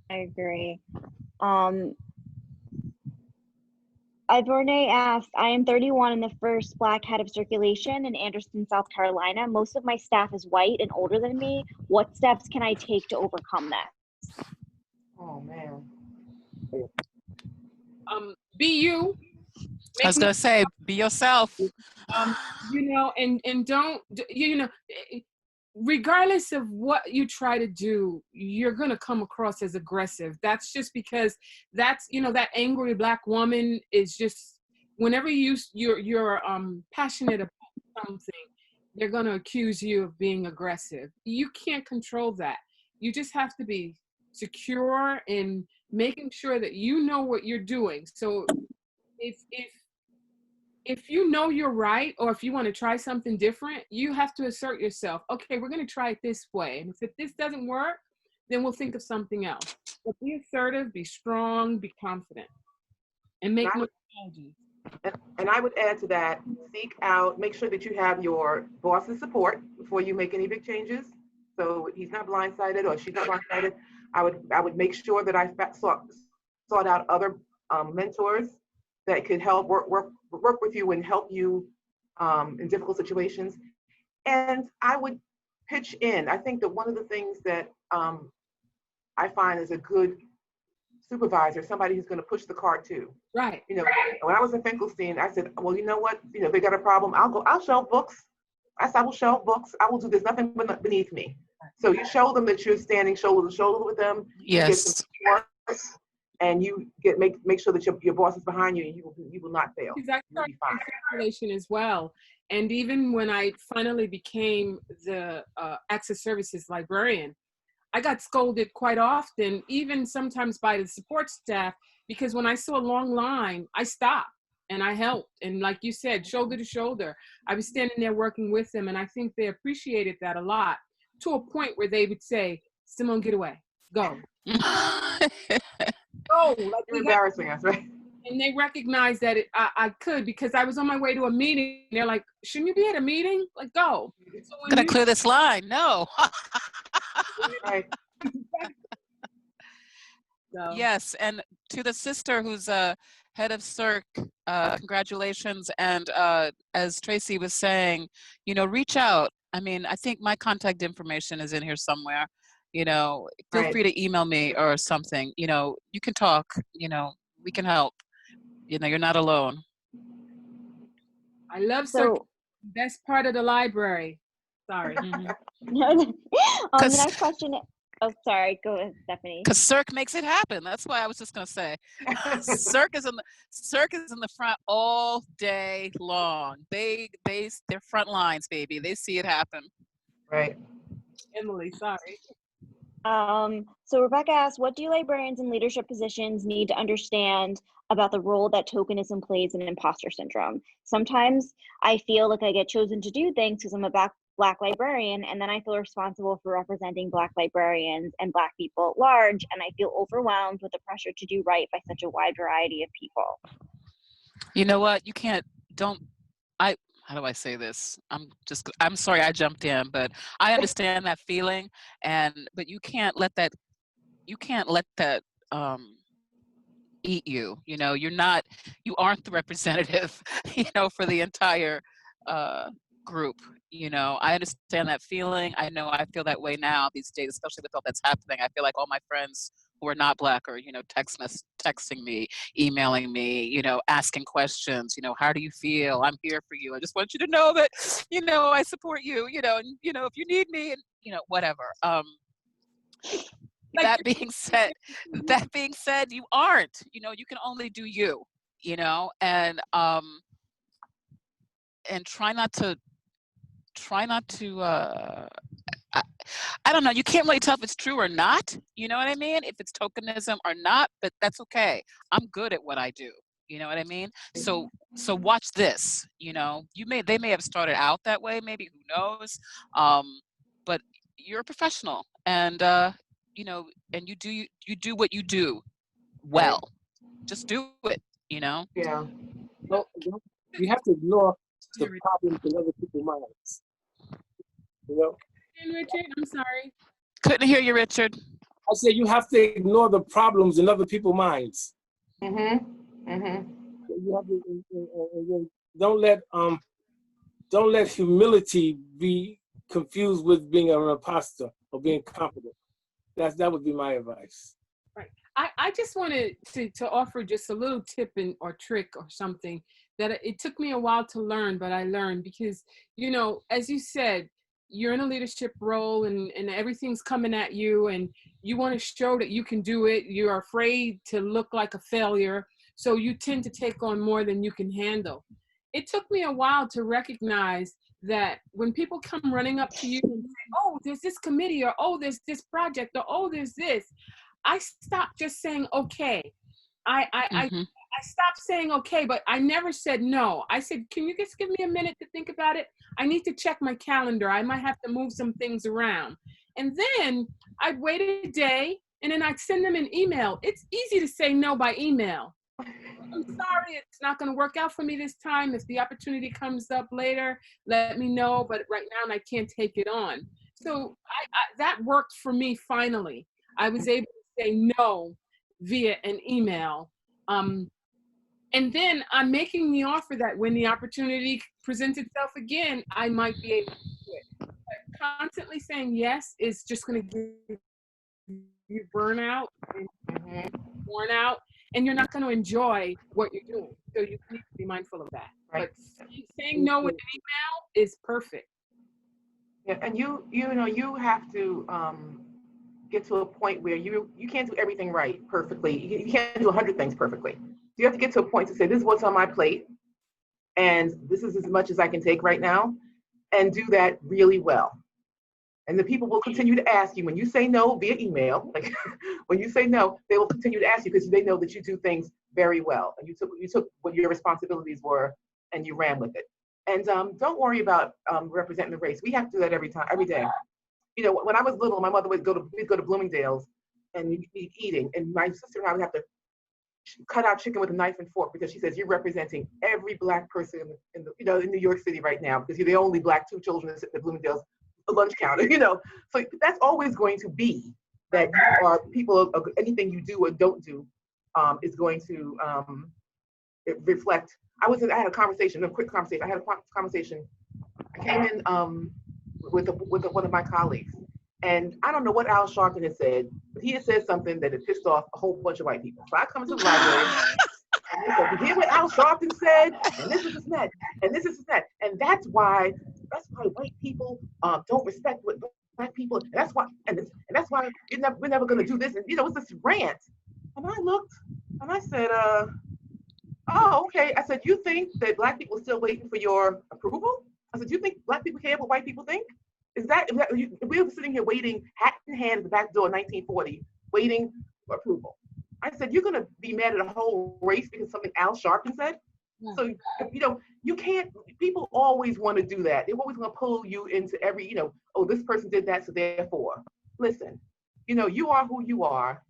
I agree. Iverne asked, I am 31 and the first Black head of circulation in Anderson, South Carolina. Most of my staff is white and older than me. What steps can I take to overcome that? Oh man. Be you. I was gonna say, be yourself. And don't, regardless of what you try to do, you're going to come across as aggressive. That's just because that's, that angry Black woman is just, whenever you're passionate about something, they're going to accuse you of being aggressive. You can't control that. You just have to be secure in making sure that you know what you're doing. So if you know you're right, or if you want to try something different, you have to assert yourself. Okay, we're going to try it this way. And if this doesn't work, then we'll think of something else. But be assertive, be strong, be confident, and make no apologies. And I would add to that, make sure that you have your boss's support before you make any big changes. So he's not blindsided or she's not blindsided. I would make sure that I sought out other mentors that could help work with you and help you in difficult situations. And I would pitch in. I think that one of the things that I find is a good supervisor, somebody who's going to push the cart too. Right. When I was in Finkelstein, I said, well, you know what? They got a problem. I'll shelve books. I will shelve books. I will do. There's nothing beneath me. So you show them that you're standing shoulder to shoulder with them. Yes. You get some support, and you make sure that your boss is behind you, and you will not fail. Exactly. Circulation as well. And even when I finally became the access services librarian, I got scolded quite often, even sometimes by the support staff, because when I saw a long line, I stopped and I helped. And like you said, shoulder to shoulder, I was standing there working with them. And I think they appreciated that a lot, to a point where they would say, Simone, get away, go. Go. Like, you're embarrassing us, right? And they recognized that I could, because I was on my way to a meeting. They're like, shouldn't you be at a meeting? Like, go. So I'm gonna clear this line. No. Right. So. Yes, and to the sister who's head of CIRC, congratulations. And as Tracy was saying, reach out. I mean, I think my contact information is in here somewhere. Feel Right. free to email me or something. You can talk. We can help. You're not alone. I love CIRC. Best part of the library. Sorry. The next question. Oh, sorry. Go ahead, Stephanie. Because CIRC makes it happen. That's why I was just gonna say, CIRC is in the front all day long. They're front lines, baby. They see it happen. Right. Emily, sorry. So Rebecca asked, what do librarians in leadership positions need to understand about the role that tokenism plays in imposter syndrome? Sometimes I feel like I get chosen to do things because I'm a Black librarian, and then I feel responsible for representing Black librarians and Black people at large, and I feel overwhelmed with the pressure to do right by such a wide variety of people. You know what? How do I say this? I'm sorry I jumped in, but I understand that feeling, but you can't let that eat you. You aren't the representative, for the entire group. I understand that feeling. I know I feel that way now these days, especially with all that's happening. I feel like all my friends who are not Black are, texting me, emailing me, asking questions, how do you feel? I'm here for you. I just want you to know that, I support you, and, if you need me, and, whatever. that being said, you aren't. You can only do you. And try not to. I don't know. You can't really tell if it's true or not. You know what I mean? If it's tokenism or not, but that's okay. I'm good at what I do. You know what I mean? So watch this. They may have started out that way. Maybe, who knows? But you're a professional, and and you do what you do well. Just do it. Yeah. No, you have to ignore the problems in other people's minds. Richard, I'm sorry. Couldn't hear you, Richard. I said you have to ignore the problems in other people's minds. Mm-hmm. Mm-hmm. You have to, don't let humility be confused with being an imposter or being confident. That would be my advice. Right. I just wanted to offer just a little tip or trick or something that it took me a while to learn, but I learned because, as you said, you're in a leadership role and everything's coming at you and you want to show that you can do it. You're afraid to look like a failure. So you tend to take on more than you can handle. It took me a while to recognize that when people come running up to you and say, oh, there's this committee, or oh, there's this project, or oh, there's this, I stopped just saying, okay. I stopped saying okay, but I never said no. I said, can you just give me a minute to think about it? I need to check my calendar. I might have to move some things around. And then I'd wait a day and then I'd send them an email. It's easy to say no by email. I'm sorry, it's not going to work out for me this time. If the opportunity comes up later, let me know. But right now, I can't take it on. So that worked for me finally. I was able to say no via an email. And then I'm making the offer that when the opportunity presents itself again, I might be able to do it. But constantly saying yes is just going to give you burnout and worn out, and you're not going to enjoy what you're doing. So you need to be mindful of that. Right. But saying no with an email is perfect. Yeah, and you have to get to a point where you can't do everything right perfectly. You can't do 100 things perfectly. You have to get to a point to say, this is what's on my plate, and this is as much as I can take right now, and do that really well. And the people will continue to ask you when you say no via email. Like when you say no, they will continue to ask you because they know that you do things very well, and you took what your responsibilities were and you ran with it. And don't worry about representing the race. We have to do that every day. When I was little, my mother we'd go to Bloomingdale's and we'd be eating, and my sister and I would have to cut out chicken with a knife and fork because she says, you're representing every Black person in New York City right now because you're the only Black two children that sit at Bloomingdale's lunch counter. So that's always going to be that you are people. Anything you do or don't do is going to reflect. I had a conversation, a quick conversation. I had a conversation. I came in with one of my colleagues, and I don't know what Al Sharpton had said, but he had said something that had pissed off a whole bunch of white people. So I come into the library, and they said, "You hear what Al Sharpton said? And this is that, and this is that, and that's why white people don't respect what Black people. And that's why, and that's why we're never going to do this." And it's this rant. And I looked, and I said, "Oh, okay." I said, "You think that Black people are still waiting for your approval?" I said, "You think Black people care what white people think? We're sitting here waiting, hat in hand at the back door in 1940, waiting for approval." I said, "You're going to be mad at a whole race because something Al Sharpton said?" Yeah. So, you can't, people always want to do that. They're always going to pull you into every, oh, this person did that, so therefore. Listen, you are who you are.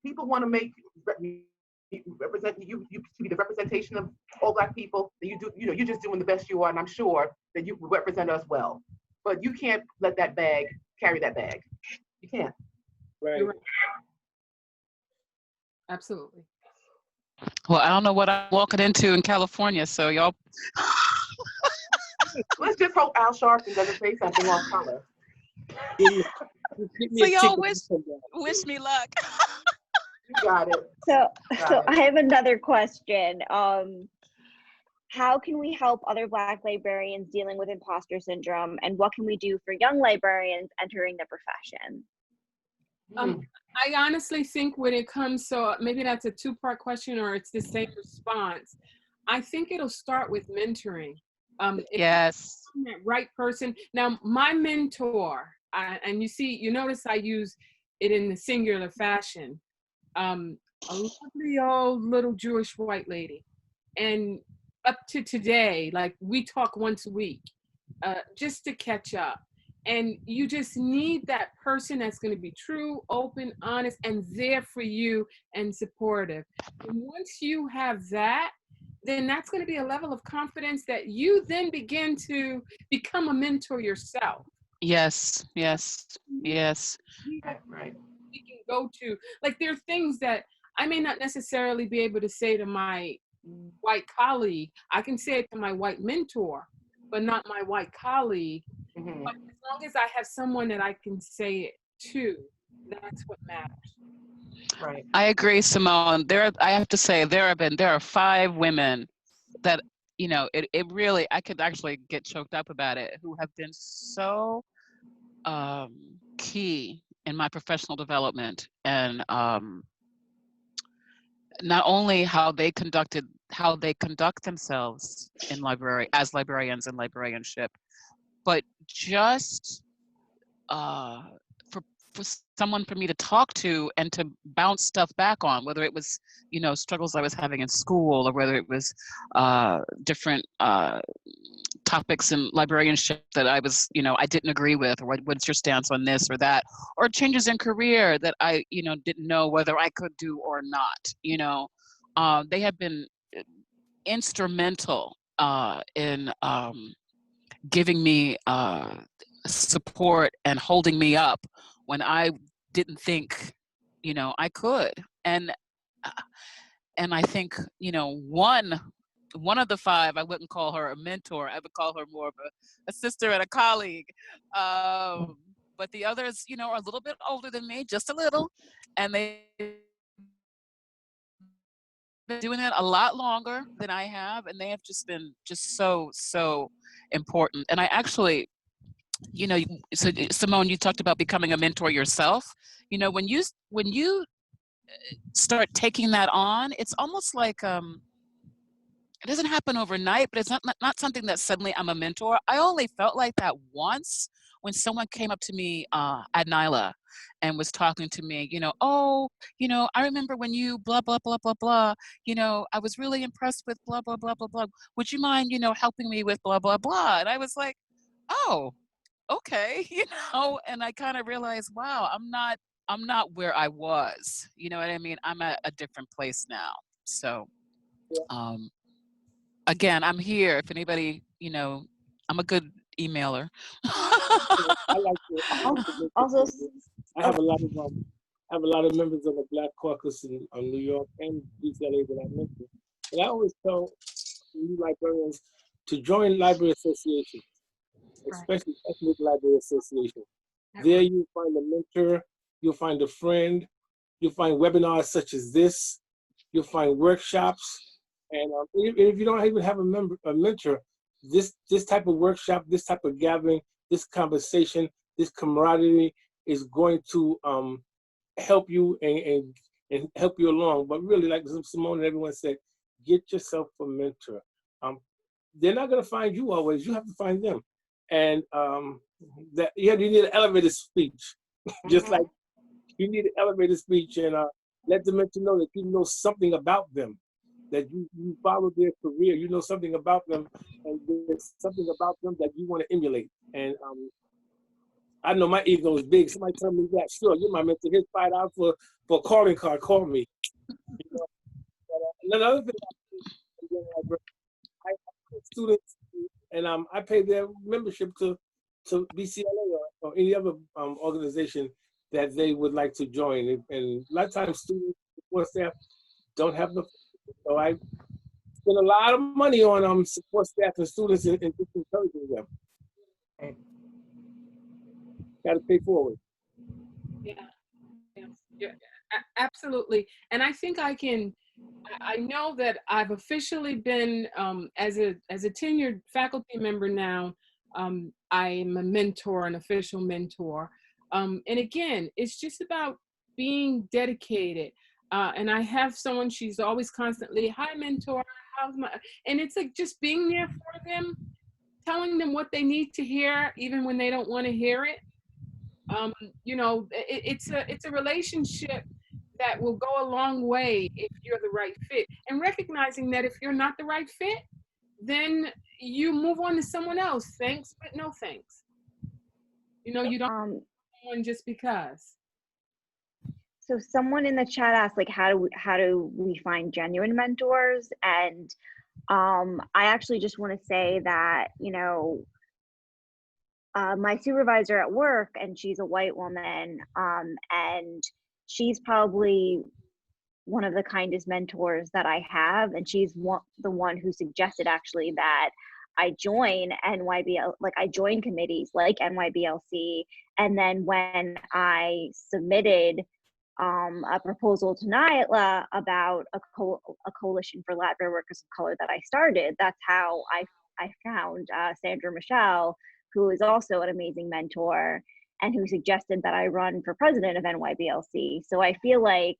People want to represent you to be the representation of all Black people. You do, you're just doing the best you are, and I'm sure that you represent us well. But you can't let that bag carry that bag. You can't. Right. Absolutely. Well, I don't know what I'm walking into in California, so y'all. Let's just hope Al Sharpton doesn't say something off color. So y'all wish me luck. You got it. So I have another question. How can we help other Black librarians dealing with imposter syndrome, and what can we do for young librarians entering the profession? I honestly think when it comes, so maybe that's a two-part question or it's the same response. I think it'll start with mentoring. If Yes. you find that right person. Now, my mentor, and you notice I use it in the singular fashion. A lovely old little Jewish white lady, and up to today, like we talk once a week, just to catch up. And you just need that person that's going to be true, open, honest, and there for you and supportive. And once you have that, then that's going to be a level of confidence that you then begin to become a mentor yourself. Yes. Yes. Yes. Right. We can go to, like, there are things that I may not necessarily be able to say to my white colleague. I can say it to my white mentor, but not my white colleague. Mm-hmm. But as long as I have someone that I can say it to, that's what matters. Right. I agree, Simone. I have to say, there are 5 women that, it really, I could actually get choked up about it, who have been so key in my professional development, and not only how they conduct themselves as librarians and librarianship, but just uh, for someone for me to talk to and to bounce stuff back on, whether it was struggles I was having in school, or whether it was different topics in librarianship that I was I didn't agree with, or what's your stance on this or that, or changes in career that I didn't know whether I could do or not. They have been instrumental in giving me support and holding me up when I didn't think I could. And I think one of the 5, I wouldn't call her a mentor. I would call her more of a sister and a colleague. But the others are a little bit older than me, just a little, and they've been doing it a lot longer than I have, and they have just been so important. And I actually, so Simone, you talked about becoming a mentor yourself. When you start taking that on, it's almost like it doesn't happen overnight, but it's not something that suddenly I'm a mentor. I only felt like that once, when someone came up to me at NYLA and was talking to me, oh, I remember when you blah, blah, blah, blah, blah, I was really impressed with blah, blah, blah, blah, blah. Would you mind, helping me with blah, blah, blah? And I was like, oh, okay, and I kind of realized, wow, I'm not where I was. You know what I mean? I'm at a different place now. So, again, I'm here. If anybody, I'm a good emailer. I like to. Also, I have a lot of members of the Black Caucus in New York and UCLA that I mentioned, and I always tell new librarians to join library associations, especially ethnic library associations. There you'll find a mentor, you'll find a friend, you'll find webinars such as this, you'll find workshops, and if you don't even have a mentor, this type of workshop, this type of gathering, this conversation, this camaraderie is going to help you and help you along. But really, like Simone and everyone said, get yourself a mentor. They're not going to find you always. You have to find them. And that you need an elevator speech, just like you need an elevator speech, and let the mentor know that you know something about them, that you follow their career, you know something about them, and there's something about them that you want to emulate. And I know my ego is big. Somebody tell me that, sure, you're my mentor. Here's $5 for a calling card. Call me. And another thing, I pay students, and I pay their membership to BCLA or any other organization that they would like to join. And a lot of times, students, support staff don't have the. So I spend a lot of money on support staff and students and just encouraging them. Got to pay forward. Yeah, absolutely. And I think I know that I've officially been, as a tenured faculty member now, I am a mentor, an official mentor. And again, it's just about being dedicated. And I have someone, she's always constantly, hi mentor, how's my, and it's like just being there for them, telling them what they need to hear, even when they don't want to hear it. It's a relationship that will go a long way if you're the right fit. And recognizing that if you're not the right fit, then you move on to someone else. Thanks, but no thanks. You don't someone just because. So someone in the chat asked, like, how do we find genuine mentors? And I actually just want to say that, my supervisor at work, and she's a white woman, and she's probably one of the kindest mentors that I have, and she's the one who suggested actually that I join NYBL, like I join committees like NYBLC, and then when I submitted a proposal to NYLA about a coalition for library workers of color that I started, that's how I found Sandra Michelle, who is also an amazing mentor and who suggested that I run for president of NYBLC. So I feel like,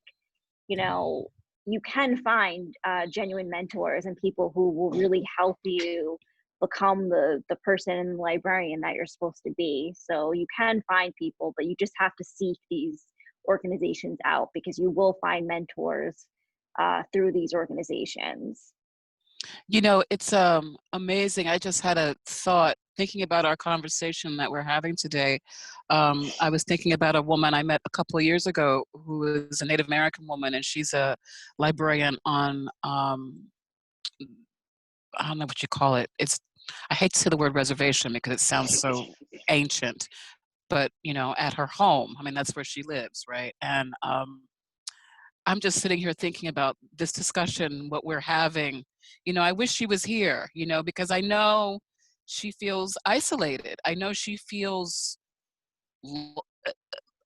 you can find genuine mentors and people who will really help you become the person and librarian that you're supposed to be. So you can find people, but you just have to seek these organizations out, because you will find mentors through these organizations. It's amazing. I just had a thought thinking about our conversation that we're having today. I was thinking about a woman I met a couple of years ago who is a Native American woman, and she's a librarian on, I don't know what you call it. I hate to say the word reservation because it sounds so ancient, but at her home. I mean, that's where she lives, right? And I'm just sitting here thinking about this discussion, what we're having. I wish she was here, because I know she feels isolated. I know she feels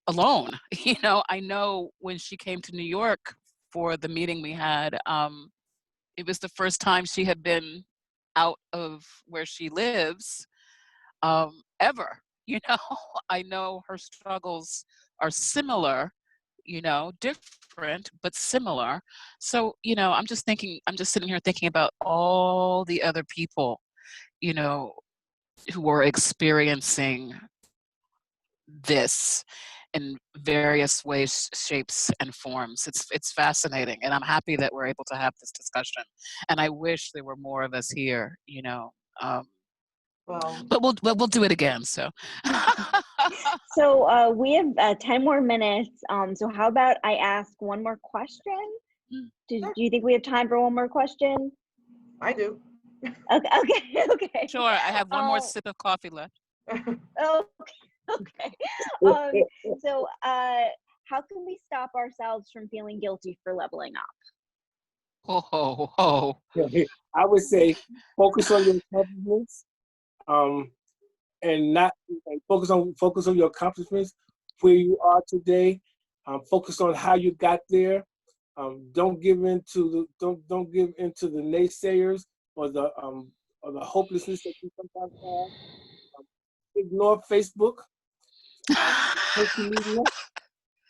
alone. I know when she came to New York for the meeting we had, it was the first time she had been out of where she lives ever. I know her struggles are similar, different, but similar. So, I'm just sitting here thinking about all the other people, who are experiencing this in various ways, shapes, and forms. It's fascinating, and I'm happy that we're able to have this discussion. And I wish there were more of us here, Well, but we'll do it again. So. So we have 10 more minutes. So how about I ask one more question? Do you think we have time for one more question? I do. Okay. Sure, I have one more sip of coffee left. Okay. So how can we stop ourselves from feeling guilty for leveling up? Oh. I would say focus on your accomplishments, and focus on your accomplishments, where you are today. Focus on how you got there. Don't give in to the naysayers or the hopelessness that you sometimes have. Ignore Facebook, social media.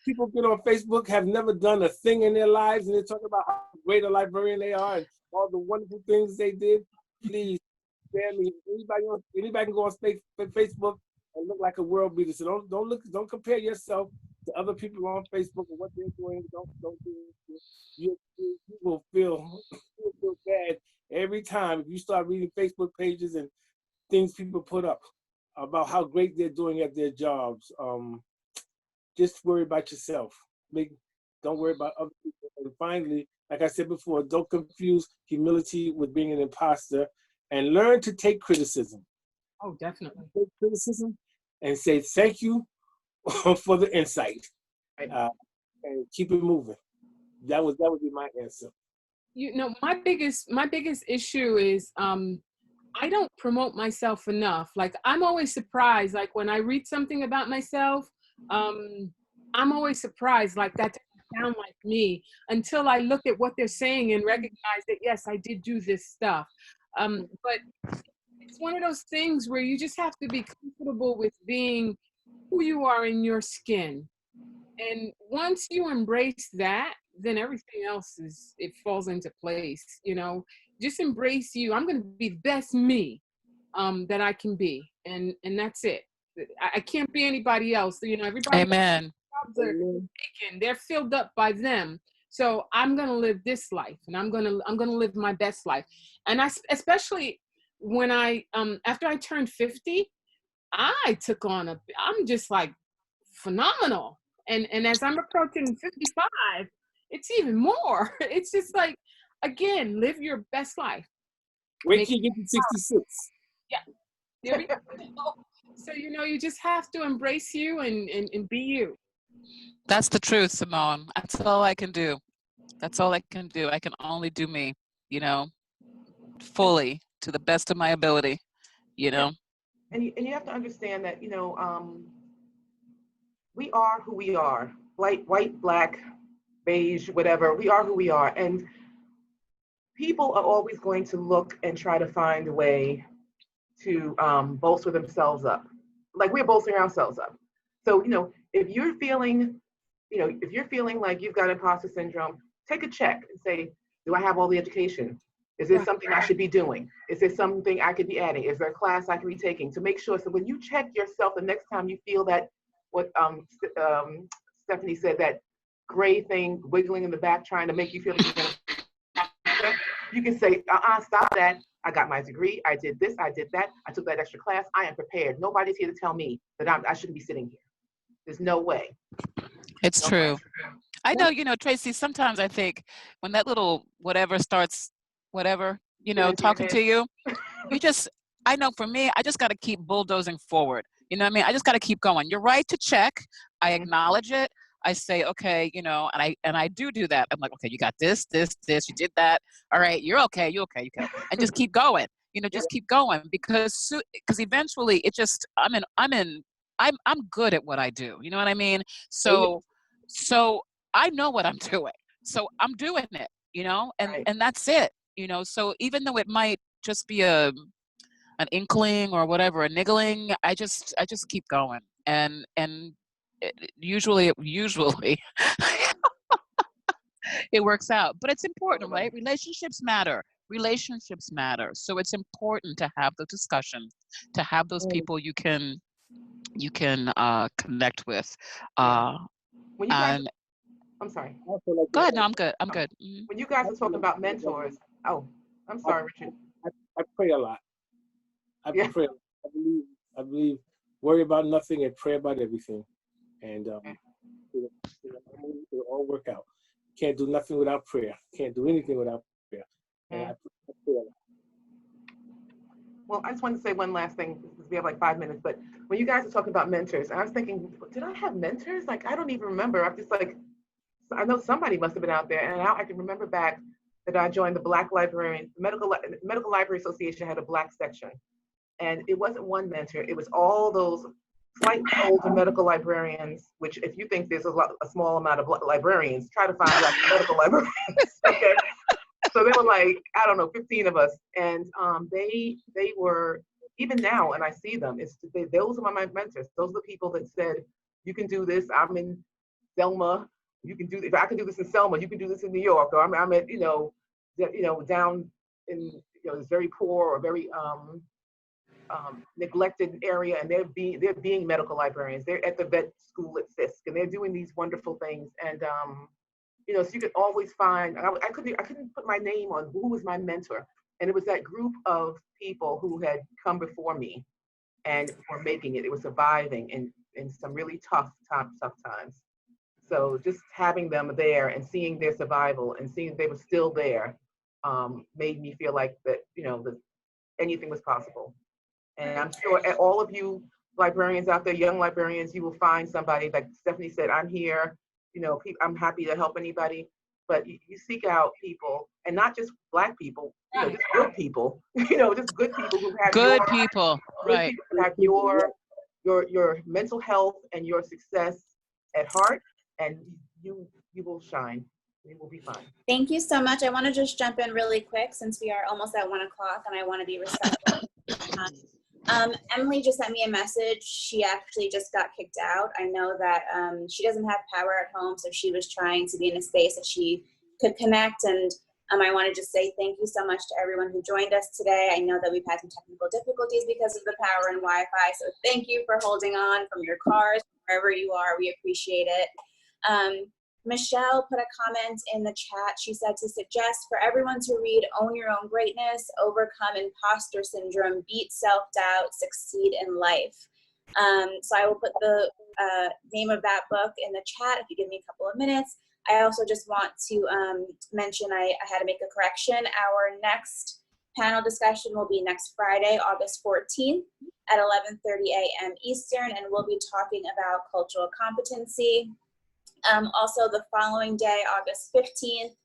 People get on Facebook, have never done a thing in their lives, and they talk about how great a librarian they are and all the wonderful things they did. Please, spare me. Anybody can go on Facebook and look like a world beater. So don't compare yourself to other people on Facebook and what they're doing. Don't do it. You will feel bad every time if you start reading Facebook pages and things people put up about how great they're doing at their jobs. Just worry about yourself. Don't worry about other people. And finally, like I said before, don't confuse humility with being an imposter, and learn to take criticism. Oh, definitely. Take criticism and say thank you for the insight, and keep it moving. That would be my answer. My biggest issue is I don't promote myself enough. Like, I'm always surprised. Like, when I read something about myself, I'm always surprised, like, that doesn't sound like me, until I look at what they're saying and recognize that, yes, I did do this stuff. But it's one of those things where you just have to be comfortable with being who you are in your skin. And once you embrace that, then everything else it falls into place, you know. Just embrace you. I'm going to be the best me that I can be. And that's it. I can't be anybody else. You know, everybody Amen. jobs are taken. They're filled up by them. So I'm gonna live this life, and I'm gonna live my best life. And especially when I after I turned 50, I took on I'm just like phenomenal. And as I'm approaching 55, it's even more. It's just like, again, live your best life. Wait till you get to 66. Yeah. There we go. So, you know, you just have to embrace you and be you. That's the truth, Simone. That's all I can do. That's all I can do. I can only do me, you know, fully to the best of my ability, you know. And you have to understand that, you know, we are who we are. White, black, beige, whatever. We are who we are. And people are always going to look and try to find a way to bolster themselves up. Like we're bolstering ourselves up. So, you know, if you're feeling like you've got imposter syndrome, take a check and say, do I have all the education? Is there something I should be doing? Is there something I could be adding? Is there a class I could be taking to make sure? So when you check yourself the next time you feel that, what Stephanie said, that gray thing wiggling in the back trying to make you feel like you're gonna, you can say, stop that. I got my degree. I did this. I did that. I took that extra class. I am prepared. Nobody's here to tell me that I shouldn't be sitting here. There's no way. It's true. I know, you know, Tracy, sometimes I think when that little whatever starts, whatever, you know, talking to you, I know for me, I just got to keep bulldozing forward. You know what I mean? I just got to keep going. You're right to check. I acknowledge it. I say, okay, you know, and I do that. I'm like, okay, you got this, you did that. All right, you're okay, you okay. And just keep going. You know, just keep going because eventually it just, I'm good at what I do. You know what I mean? So I know what I'm doing. So I'm doing it, you know, and that's it, you know. So even though it might just be an inkling or whatever, a niggling, I just keep going. And usually it works out. But it's important, right? Relationships matter. So it's important to have the discussions, to have those people you can connect with. When you guys, I'm sorry. Go ahead. No, I'm good. Mm-hmm. When you guys are talking about mentors, I'm sorry, Richard. I pray a lot. I pray. I believe worry about nothing and pray about everything. And it'll all work out. Can't do nothing without prayer. Can't do anything without prayer. And I pray a lot. Well, I just wanted to say one last thing because we have like 5 minutes. But when you guys are talking about mentors, I was thinking, did I have mentors? Like, I don't even remember. I'm just like, I know somebody must have been out there. And now I can remember back that I joined the Black Librarian, Medical Library Association had a Black section. And it wasn't one mentor. It was all those slightly older medical librarians, which if you think there's a small amount of librarians, try to find Black medical librarians, okay? So they were like, I don't know, 15 of us. And they were, even now, and I see them, those are my mentors. Those are the people that said, you can do this. I'm in Selma. You can do, if I can do this in Selma, you can do this in New York. Or I'm at, down in, this very poor or very neglected area, and they're being medical librarians. They're at the vet school at Fisk, and they're doing these wonderful things. And so you can always find. I couldn't put my name on who was my mentor, and it was that group of people who had come before me, and were making it. It was surviving in some really tough times. So just having them there and seeing their survival and seeing they were still there made me feel like that that anything was possible. And I'm sure all of you librarians out there, young librarians, you will find somebody, like Stephanie said, I'm here, I'm happy to help anybody, but you seek out people, and not just Black people, just good people, just good people who have good people who have your mental health and your success at heart, and you will shine. You will be fine. Thank you so much. I want to just jump in really quick since we are almost at 1 o'clock and I want to be respectful. Emily just sent me a message. She actually just got kicked out. I know that she doesn't have power at home, so she was trying to be in a space that she could connect. And I want to just say thank you so much to everyone who joined us today. I know that we've had some technical difficulties because of the power and Wi-Fi, so thank you for holding on from your cars, wherever you are. We appreciate it. Michelle put a comment in the chat. She said to suggest for everyone to read Own Your Own Greatness, Overcome Imposter Syndrome, Beat Self-Doubt, Succeed in Life. So I will put the name of that book in the chat if you give me a couple of minutes. I also just want to mention I had to make a correction. Our next panel discussion will be next Friday, August 14th at 11:30 a.m. Eastern, and we'll be talking about cultural competency. Also, the following day, August 15th,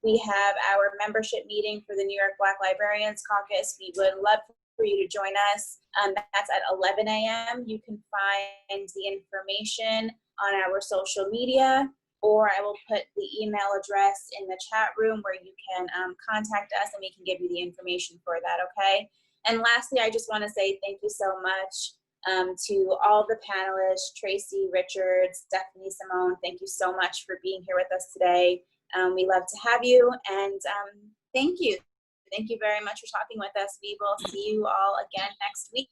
we have our membership meeting for the New York Black Librarians Caucus. We would love for you to join us. That's at 11 a.m. You can find the information on our social media, or I will put the email address in the chat room where you can contact us and we can give you the information for that, okay? And lastly, I just want to say thank you so much to all the panelists, Tracy, Richard, Stephanie, Simone. Thank you so much for being here with us today. We love to have you, and thank you. Thank you very much for talking with us. We will see you all again next week.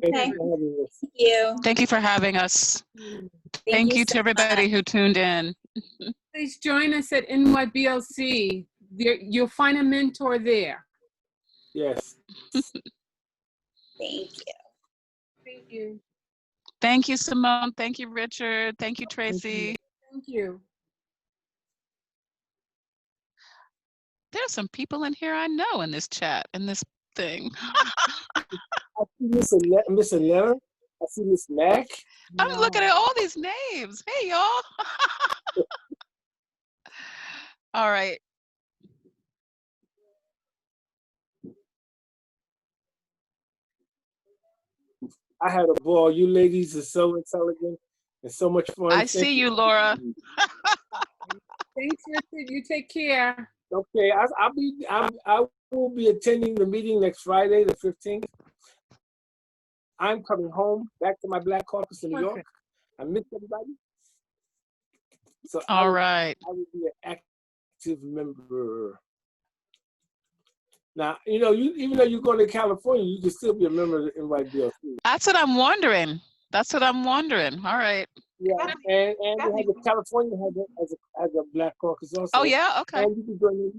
Okay. Thank you. Thank you for having us. Thank you to so everybody who tuned in. Please join us at NYBLC. You'll find a mentor there. Yes. Thank you. Thank you. Thank you, Simone. Thank you, Richard. Thank you, Tracy. Thank you. There's some people in here I know in this chat, in this thing. I see Miss Alera. I see Miss Mac. I'm looking at all these names. Hey, y'all. All right. I had a ball. You ladies are so intelligent and so much fun. I see you, Laura. Thanks, Richard. You take care. Okay, I will be attending the meeting next Friday, the 15th. I'm coming home back to my Black Caucus in New York. I miss everybody. So all right. I will be an active member. Now, you know, even though you're going to California, you can still be a member of the NYBLC. That's what I'm wondering. All right. Yeah, and we have the California has a Black Caucus also. Oh yeah, okay. And you can join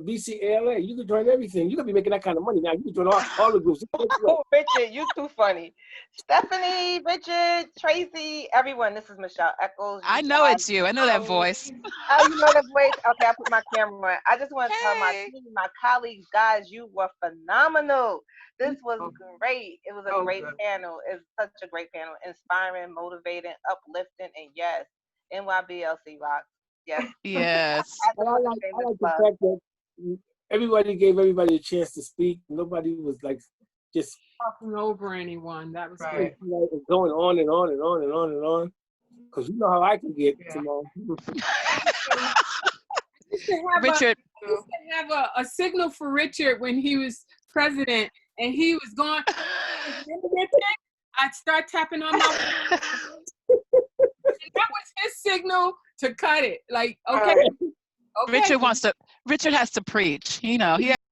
BCALA. You can join everything. You can be making that kind of money now. You can join all the groups. Oh, Richard, you too funny. Stephanie, Richard, Tracy, everyone. This is Michelle Eccles. I know it's you. I know that voice. Oh, you know that voice? Okay, I put my camera on. I just want to tell my team, my colleagues, guys, you were phenomenal. This was great. It was a great panel. It's such a great panel. Inspiring, motivating, uplifting, and yes, NYBLC rocks. Yes. Yes. I like the fact that everybody gave everybody a chance to speak. Nobody was like just Talking over anyone. That was Right. great. like, going on and on and on and on and on. Because you know how I can get, Simone. Richard. I used to have a signal for Richard when he was president, and he was going. I'd start tapping on my. And that was his signal to cut it. Like, okay. Richard has to preach. You know, he